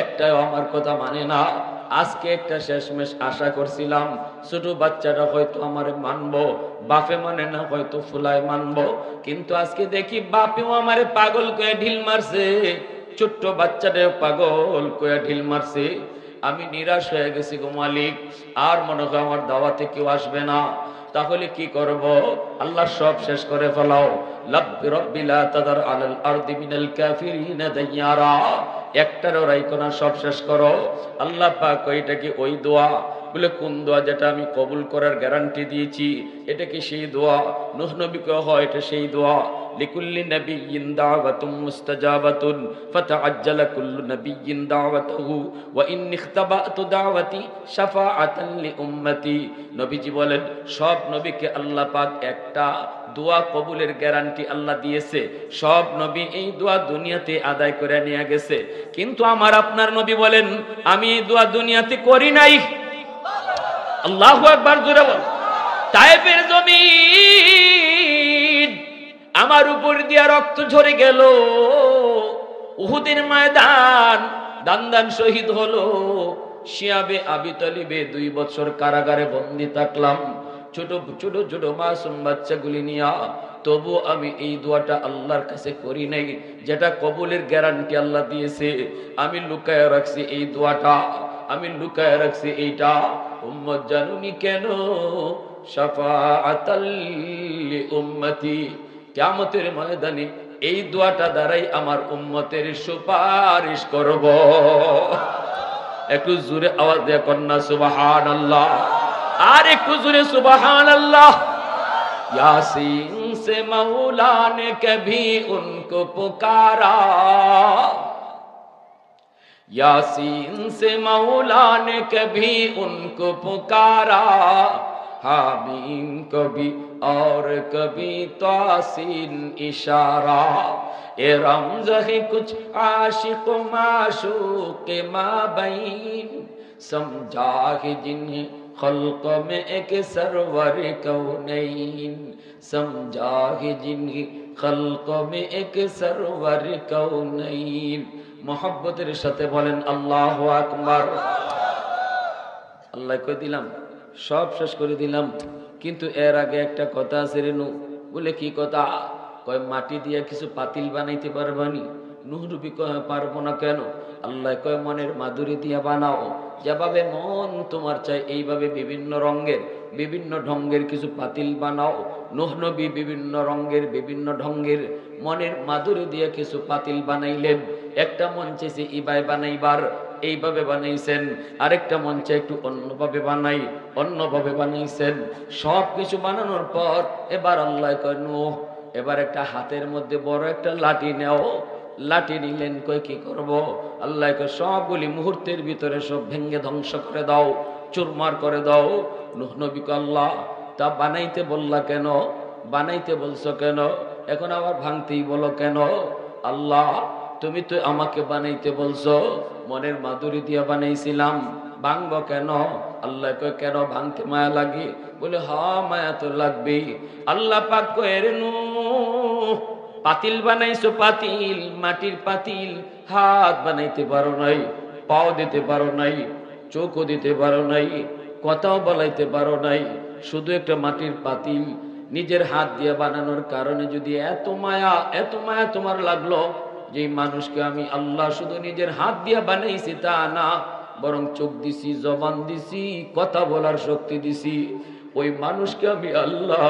একটাও আমার কথা মানে না। আজকে একটা শেষমেশ আশা করছিলাম ছোট বাচ্চারা হয়তো আমারে মানবো, বাপে মানে না হয়তো ফুলায় মানবো, কিন্তু আজকে দেখি বাপেও আমারে পাগল কয়ে ঢিল মারছে, ছোট্ট বাচ্চাটাও পাগল কয়ে ঢিল মারছে। আমি নিরাশ হয়ে গেছি গো মালিক, আর মনে হয় আমার দাওয়াতে কেউ আসবে না। তাহলে কি করব? আল্লাহ সব শেষ করে ফেলাও। লাব্বি রাব্বি লা তাদার আলাল আরদি মিনাল কাফিরিনা দাইয়ারা, একটারও রাইখো না, সব শেষ করো। আল্লাহ পাক ওইটা কি ওই দোয়া? বলে কোন দোয়া? যেটা আমি কবুল করার গ্যারান্টি দিয়েছি। এটা কি সেই দোয়া? নূহ নবীকে হয় এটা সেই দোয়া। লিকুল্লি নাবিয়্যিন দাওয়াতুম মুস্তাজাবাতুন ফাতাআজ্জালা কুল্লু নাবিয়্যিন দাওয়াতাহু ওয়া ইন্নী ইখতাবাতু দাওয়াতি শাফাআতান লি উম্মতি। নবীজি বলেন সব নবীকে আল্লাহ পাক একটা দোয়া কবুলের গ্যারান্টি আল্লাহ দিয়েছে। সব নবী এই দোয়া দুনিয়াতে আদায় করে নিয়ে গেছে, কিন্তু আমার আপনার নবী বলেন আমি এই দোয়া দুনিয়াতে করি নাই। আল্লাহু আকবার, জোরে বল। তায়েফের জমিন আমার উপর দিয়া রক্ত ঝরে গেল, উহুদের ময়দান দান শহীদ হলো, শিয়াবে আবি তালিবে 2 বছর কারাগারে বন্দী থাকলাম ছোট ছোট ছোট মাসুম বাচ্চাগুলি নিয়া। তবু আমি এই দোয়াটা আল্লাহর কাছে করি নাই, যেটা কবুলের গ্যারান্টি আল্লাহ দিয়েছে। আমি লুকায় রাখছি এই দোয়াটা, আমি লুকায় রাখছি এইটা। উম্মত জানুনি কেন? শাফাআতাল লি উম্মতি, কিয়ামতের ময়দানে এই দোয়াটা দ্বারাই আমার উম্মতের সুপারিশ করব। একটু জোরে আওয়াজ দিয়ে কন্যা সুবহানাল্লাহ, আর একটু জোরে সুবহানাল্লাহ। यासीन से मौला ने कभी उनको पुकारा, यासीन से मौला ने कभी उनको पुकारा, हामीम कभी और कभी तासीन इशारा। ए रमज़ है कुछ आशिक माशूक माबैन, समझा है जिन्हें खल्क में एक सरवर कौनैन, समझा है जिन्हें खल्क में एक सरवर कौनैन। मोहब्बतेर साथे बोलेन आल्लाहु আকবার। আল্লাহ কই দিলাম, সব শেষ করে দিলাম, কিন্তু এর আগে একটা কথা আছে রেনু। বলে কি কথা? কয় মাটি দিয়ে কিছু পাতিল বানাইতে পারবানি? নূহ নবী কয় পারবো না। কেন? আল্লাহ কয় মনের মাধুরী দিয়া বানাও, যেভাবে মন তোমার চাই এইভাবে বিভিন্ন রঙের বিভিন্ন ঢঙ্গের কিছু পাতিল বানাও। নূহ নবী বিভিন্ন রঙের বিভিন্ন ঢঙ্গের মনের মাধুরী দিয়ে কিছু পাতিল বানাইলেন। একটা মন চাইছে ইবাই বানাইবার, এইভাবে বানাইছেন। আরেকটা মন চাই একটু অন্যভাবে বানাই, অন্যভাবে বানাইছেন। সব কিছু বানানোর পর এবার আল্লাহ কয় নূহ এবার একটা হাতের মধ্যে বড় একটা লাঠি নেও। লাঠি নিলেন, কয় কি করব? আল্লাহ কয় সবগুলি মুহূর্তের ভিতরে সব ভেঙ্গে ধ্বংস করে দাও, চুরমার করে দাও। নূহ নবী কয় আল্লাহ তা বানাইতে বললা কেন? বানাইতে বলছো কেন? এখন আবার ভাঙতেই বলো কেন? আল্লাহ তুমি তো আমাকে বানাইতে বলছো, মনের মাধুরী দিয়ে বানাইছিলাম, ভাঙবো কেন? আল্লাহ কয় কেন ভাঙতে মায়া লাগে? বলে হ্যাঁ মায়া তো লাগবেই। আল্লাহ পাক কয় রে নূহ পাতিল বানাইছো, পাতিল মাটির পাতিল, হাত বানাইতে পারো নাই, পাও দিতে পারো নাই, চোখও দিতে পারো নাই, কথাও বলাইতে পারো নাই, শুধু একটা মাটির পাতিল নিজের হাত দিয়ে বানানোর কারণে যদি এত মায়া তোমার লাগলো, যে মানুষকে আমি আল্লাহ শুধু নিজের হাত দিয়ে বানাইছি তা না, বরং চোখ দিছি, জবান দিছি, কথা বলার শক্তি দিছি, ওই মানুষকে আমি আল্লাহ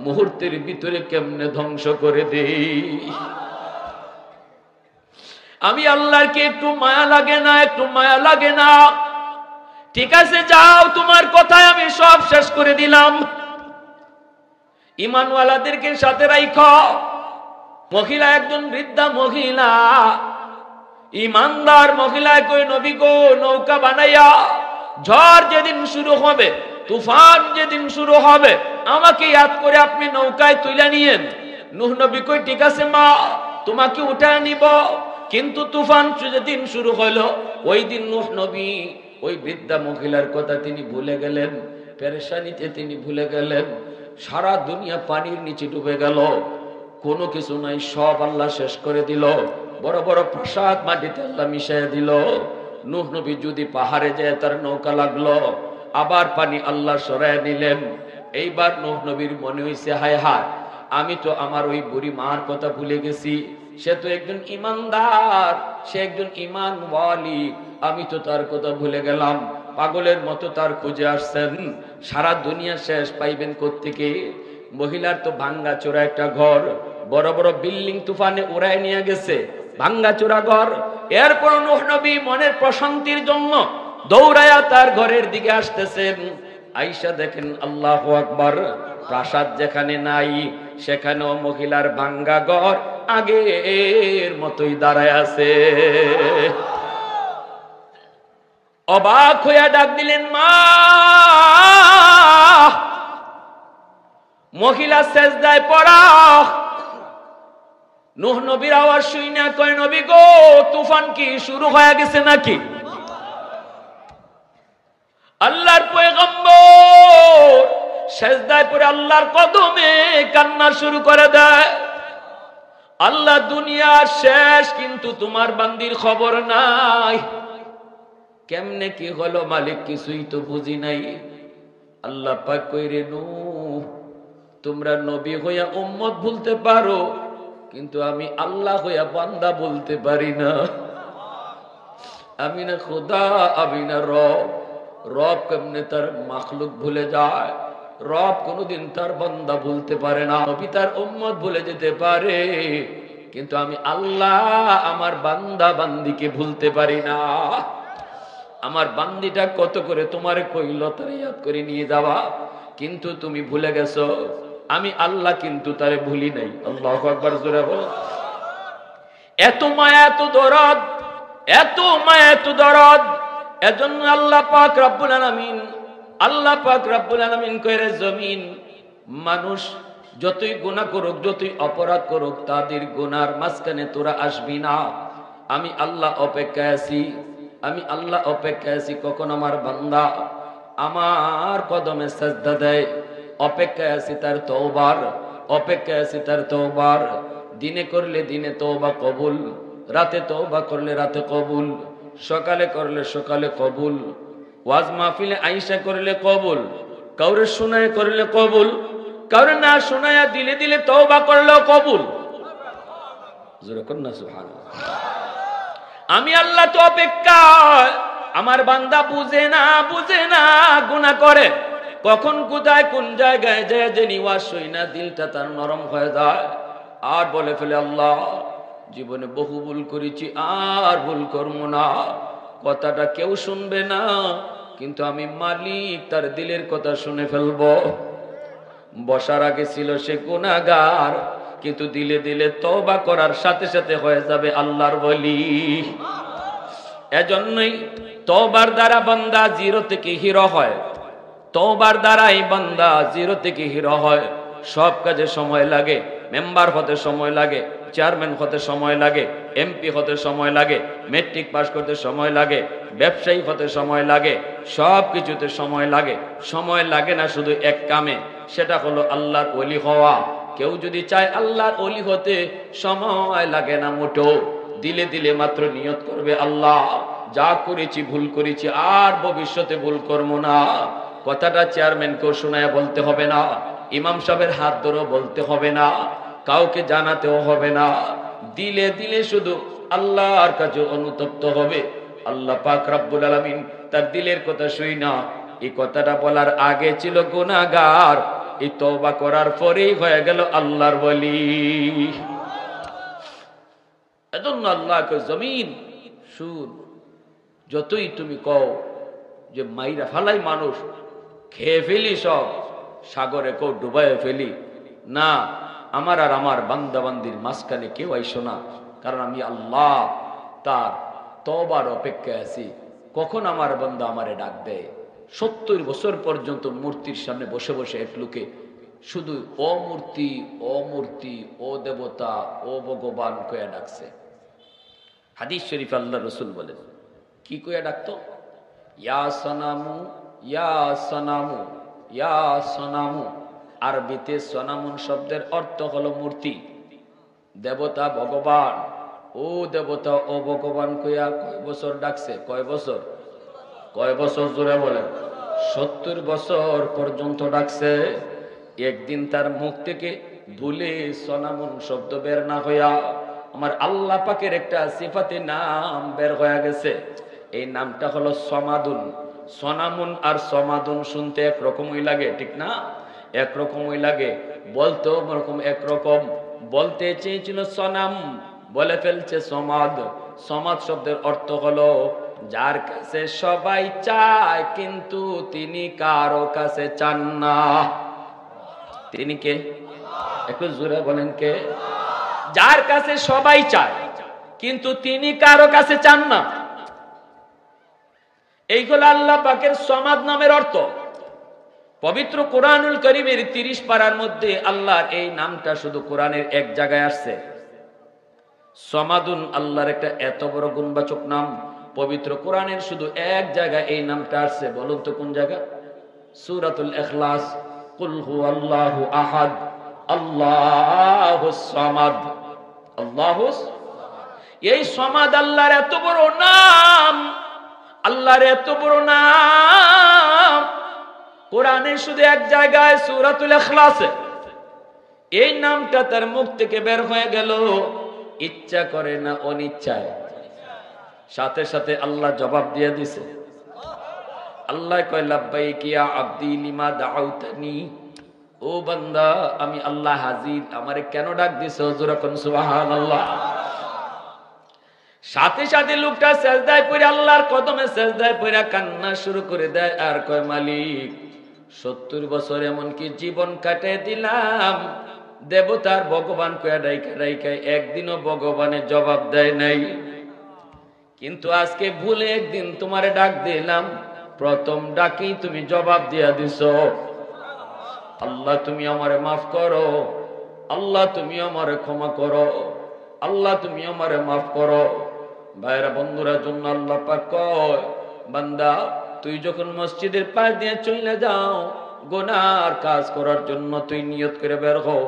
মুহূর্তের ভিতরে কেমনে ধ্বংস করে দেই? আমি আল্লাহকে একটু মায়া লাগে না? একটু মায়া লাগে না? ঠিক আছে যাও, তোমার কথায় আমি সব শেষ করে দিলাম। ঈমানওয়ালাদেরকে সাথে রাখো। মহিলা একজন বৃদ্ধা মহিলা, ঈমানদার মহিলা কই নবী গো নৌকা বানাইয়া ঝড় যেদিন শুরু হবে, তুফান যেদিন শুরু হবে, আমাকে ইয়াদ করে আপনি নৌকায় তুলে নিয়েন। নূহ নবী কই ঠিক আছে মা, তোমাকে উঠায় নিব। কিন্তু তুফান যেদিন শুরু হলো, ওই দিন নূহ নবী ওই বৃদ্ধা মহিলার কথা তিনি ভুলে গেলেন, পেরেশানিতে তিনি ভুলে গেলেন। সারা দুনিয়া পানির নিচে ডুবে গেল, কোনো কিছু নাই, সব আল্লাহ শেষ করে দিল। বড় বড় প্রাসাদ মাটিতে আল্লাহ মিশাইয়া দিল। নূহ নবী যদি পাহাড়ে যায় তার নৌকা লাগলো, আবার পানি আল্লাহ সরায় নিলেন। এইবার নূহ নবীর মনে হইছে হায় হায়, আমি তো আমার ওই বুড়ি মার কথা ভুলে গেছি। সে তো একজন ইমানদার, সে একজন ঈমানওয়ালি, আমি তো তার কথা ভুলে গেলাম। পাগলের মতো তার খুঁজে আসছেন। সারা দুনিয়া শেষ পাইবেন কোত্থেকে? মহিলার তো ভাঙ্গা চোরা একটা ঘর, বড় বড় বিল্ডিং তুফানে উড়ায় নিয়ে গেছে, ভাঙ্গা চোরা ঘর। এরপর নূহ নবী মনের প্রশান্তির জন্য দৌড়ায়া তার ঘরের দিকে আসতেছেন। আয়েশা দেখেন আল্লাহু আকবার, প্রাসাদ যেখানে নাই সেখানেও মহিলার ভাঙ্গা ঘর আগের মতোই দাঁড়ায় আছে। অবাক হইয়া ডাক দিলেন, মা। মহিলা সেজদায় পড়া। নূহ নবীর আওয়াজ শুইনা কয়, নবী গো, তুফান কি শুরু হয়ে গেছে নাকি? আল্লাহর পয়গম্বর সেজদায় পড়ে আল্লাহর কদমে কান্না শুরু করে দেয়। আল্লাহ দুনিয়ার শেষ, কিন্তু তোমার বান্দির খবর নাই। কেমনে কি হলো মালিক কিছুই তো বুঝি নাই। আল্লাহ পাক কইরে, নূহ, তোমরা নবী হইয়া উম্মত ভুলতে পারো, কিন্তু আমি আল্লাহ হইয়া বান্দা বলতে পারি না। আমি না খোদা, আমি না রব। রব কেমনে তার মাখলুক ভুলে যায়? রব কোনদিন তার বান্দা ভুলতে পারে না। নবী তার উম্মত ভুলে যেতে পারে, কিন্তু আমি আল্লাহ আমার বান্দা বান্দিকে ভুলতে পারি না। আমার বান্দিটা কত করে তোমারে কইল তারে ইয়াদ করে নিয়ে যাওয়া, কিন্তু তুমি ভুলে গেছো। আমি আল্লাহ কিন্তু তারে ভুলি নাই। আল্লাহু আকবার, জোরে বল। এত মায়া, এত দরদ, এত মায়া, এত দরদ। এজন্য আল্লাহ পাক রব্বুল আলামিন, আল্লাহ পাক রব্বুল আলামিন কইরে, জমিন মানুষ যতই গুনাহ করুক, যতই অপরাধ করুক, তাদের গুনার মাঝখানে তোরা আসবি না। আমি আল্লাহ অপেক্ষায় আছি, আমি আল্লাহ অপেক্ষায় আছি কখন আমার বান্দা আমার কদমে সাজদা দেয়। অপেক্ষায় আছি তার তওবার, অপেক্ষায় আছি তার তওবার। দিনে করলে দিনে তওবা কবুল, রাতে তওবা করলে রাতে কবুল, সকালে করলে সকালে কবুল, ওয়াজ মাহফিলে আয়েশা করলে কবুল, কাউরে শোনায় করলে কবুল, কাউরে না শোনায়া দিলে দিলে তওবা করলেও কবুল। জোরে কর না সুবহানাল্লাহ। আমি আল্লাহ তো অপেক্ষা, আমার বান্দা বুঝে না, বুঝে না, গুনাহ করে। কখন কোথায় কোন জায়গায় যায় যে নিওয়াজ শুই না, দিলটা তার নরম হয়ে যায়, আর বলে ফেলে, আল্লাহ জীবনে বহু ভুল করেছি, আর ভুল করবো না। কথাটা কেউ শুনবে না, কিন্তু আমি মালিক তার দিলের কথা শুনে ফেলবো। বসার আগে ছিল সে গুনাহগার, কিন্তু দিলে দিলে তওবা করার সাথে সাথে হয়ে যাবে আল্লাহর ওলি। এজন্যই তওবার দ্বারা বান্দা জিরো থেকে হিরো হয়। তওবার দ্বারাই বান্দা জিরো থেকে হিরো হয়। সব কাজে সময় লাগে, মেম্বার হতে সময় লাগে, চেয়ারম্যান হতে সময় লাগে, এমপি হতে সময় লাগে, মেট্রিক পাস করতে সময় লাগে, ব্যবসায়ী হতে সময় লাগে, সব কিছুতে সময় লাগে। সময় লাগে না শুধু এক কামে, সেটা হলো আল্লাহর ওলি হওয়া। কেউ যদি চায় আল্লাহর ওলি হতে, সময় লাগে না মোটো। দিলে দিলে মাত্র নিয়ত করবে, আল্লাহ যা করেছি ভুল করেছি, আর ভবিষ্যতে ভুল করবো না। কথাটা চেয়ারম্যানকেও শোনায় বলতে হবে না, ইমাম সাহেবের হাত ধরেও বলতে হবে না, কাউকে জানাতেও হবে না। দিলে দিলে শুধু আল্লাহর কাছে অনুতপ্ত হবে। আল্লাহ পাক রব্বুল আলামিন তার দিলের কথা শুই না। এই কথাটা বলার আগে ছিল গুনাহগার, এই তওবা করার পরেই হয়ে গেল আল্লাহর ওলি। এজন্য আল্লাহকে জমিন শুন, যতই তুমি কও যে মাইরা ফালাই মানুষ, খেয়ে ফেলি সব, সাগরে কেউ ডুবাইয়ে ফেলি না, আমার আর আমার বান্দাবান্দির মাঝখানে কেউ আইসো না। কারণ আমি আল্লাহ তার তওবার অপেক্ষায় আছি, কখন আমার বান্দা আমারে ডাক দেয়। 70 বছর পর্যন্ত মূর্তির সামনে বসে বসে এক লোকে শুধু ও মূর্তি, ও মূর্তি, ও দেবতা, ও ভগবান কয়া ডাকছে। হাদিস শরীফ আল্লাহ রসুল বলেন, কি কয়া ডাকতো? ইয়া সনামু, ইয়া সনামু, ইয়া সনামু। আরবিতে সনামুন শব্দের অর্থ হলো মূর্তি, দেবতা, ভগবান। ও দেবতা ও ভগবান কইয়া কয় বছর ডাকছে? কয় বছর? কয় বছর জোরে বলেন? 70 বছর পর্যন্ত ডাকছে। একদিন তার মুখ থেকে ভুলে সনামুন শব্দ বের না হইয়া আমার আল্লাহ পাকের একটা সিফাতে নাম বের হয়ে গেছে। এই নামটা হলো সমাদুন। সনামুন আর সমাদুন শুনতে একরকমই লাগে, ঠিক না? একরকমই লাগে, বলতেও ওরকম একরকম। বলতে চেয়েছিল সনাম, বলে ফেলছে সমাদ। সমাদ শব্দের অর্থ হলো যার কাছে সবাই চায় কিন্তু তিনি কারো কাছে চান না। তিনি কে? একটু জোরে বলেন কে? যার কাছে সবাই চায় কিন্তু তিনি কারো কাছে চান না। এইগুলো আল্লাহ পাকের সমাদ নামের অর্থ। পবিত্র কোরআনুল কারীমের 30 পারার মধ্যে আল্লাহর এই নামটা শুধু কোরআনের এক জায়গায় আসছে। সমাদুন আল্লাহর একটা এত বড় গুণবাচক নাম, পবিত্র কোরআনের শুধু এক জায়গায় এই নামটা আসছে। বলুন তো কোন জায়গা? সূরাতুল ইখলাস, কুল হুয়াল্লাহু আহাদ আল্লাহুস সামাদ। আল্লাহুস, এই সমাদ আল্লাহর এত বড় নাম, আল্লাহর এত বড় নাম কোরআনে শুধু এক জায়গায় সূরাতুল ইখলাসে এই নামটা তার মুখ থেকে বের হয়ে গেল। ইচ্ছা করে না অনিচ্ছায়, সাথে সাথে আল্লাহ জবাব দিয়ে দিছে। আল্লাহ কয় লাব্বাইক ইয়া আব্দি লিমা দাউতানি, ও বান্দা আমি আল্লাহ হাজির, আমারে কেন ডাক দিছো? জোরে কোন সুবহানাল্লাহ। সাথে সাথে লোকটা সেজদায় পড়ে আল্লাহর কদমে সেজদায় পড়ে কান্না শুরু করে দেয় আর কয় মালিক 70 বছর এমনকি জীবন কাটে দিলাম, দেবতার ভগবান কয়া ডাইকা ডাইকা একদিনও ভগবানের জবাব দেয় নাই, কিন্তু আজকে ভুলে একদিন তোমারে ডাক দিলাম, প্রথম ডাকেই তুমি জবাব দিয়া দিছো। আল্লাহ তুমি আমারে মাফ করো, আল্লাহ তুমি আমারে ক্ষমা করো, আল্লাহ তুমি আমারে মাফ করো। ভাইরা বন্ধুরা জন্য আল্লাহ পাক কয় বান্দা তুই যখন মসজিদের পাশ দিয়ে চলে যাও গুনার কাজ করার জন্য তুই নিয়ত করে বের হও,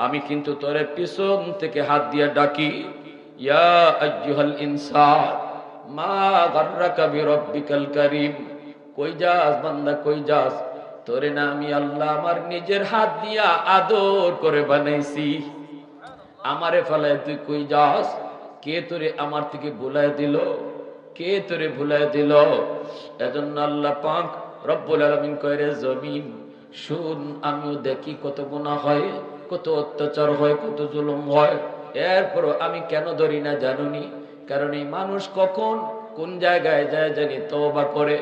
আমি কিন্তু তোরে পিছন থেকে হাত দিয়ে ডাকি, ইয়া আইয়ুহাল ইনসান মা গাররাকা বিরাব্বিকাল কারীম। কই যাস বান্দা, কই যাস? তোরে না আমি আল্লাহ আমার নিজের হাত দিয়া আদর করে বানাইছি, আমারে ফেলায় তুই কই যাস? কে তোরে আমার থেকে ভুলায় দিল? কে তোরে ভুলায় দিল? এজন্য আল্লাহ পাক রব্বুল আলামিন কয় রে জমিন শুন, আমিও দেখি কত গুনাহ হয়, কত অত্যাচার হয়, কত জুলুম হয়, এরপরও আমি কেন ধরি না জানুনি? কারণ এই মানুষ কখন কোন জায়গায় যায় জানি তওবা করে,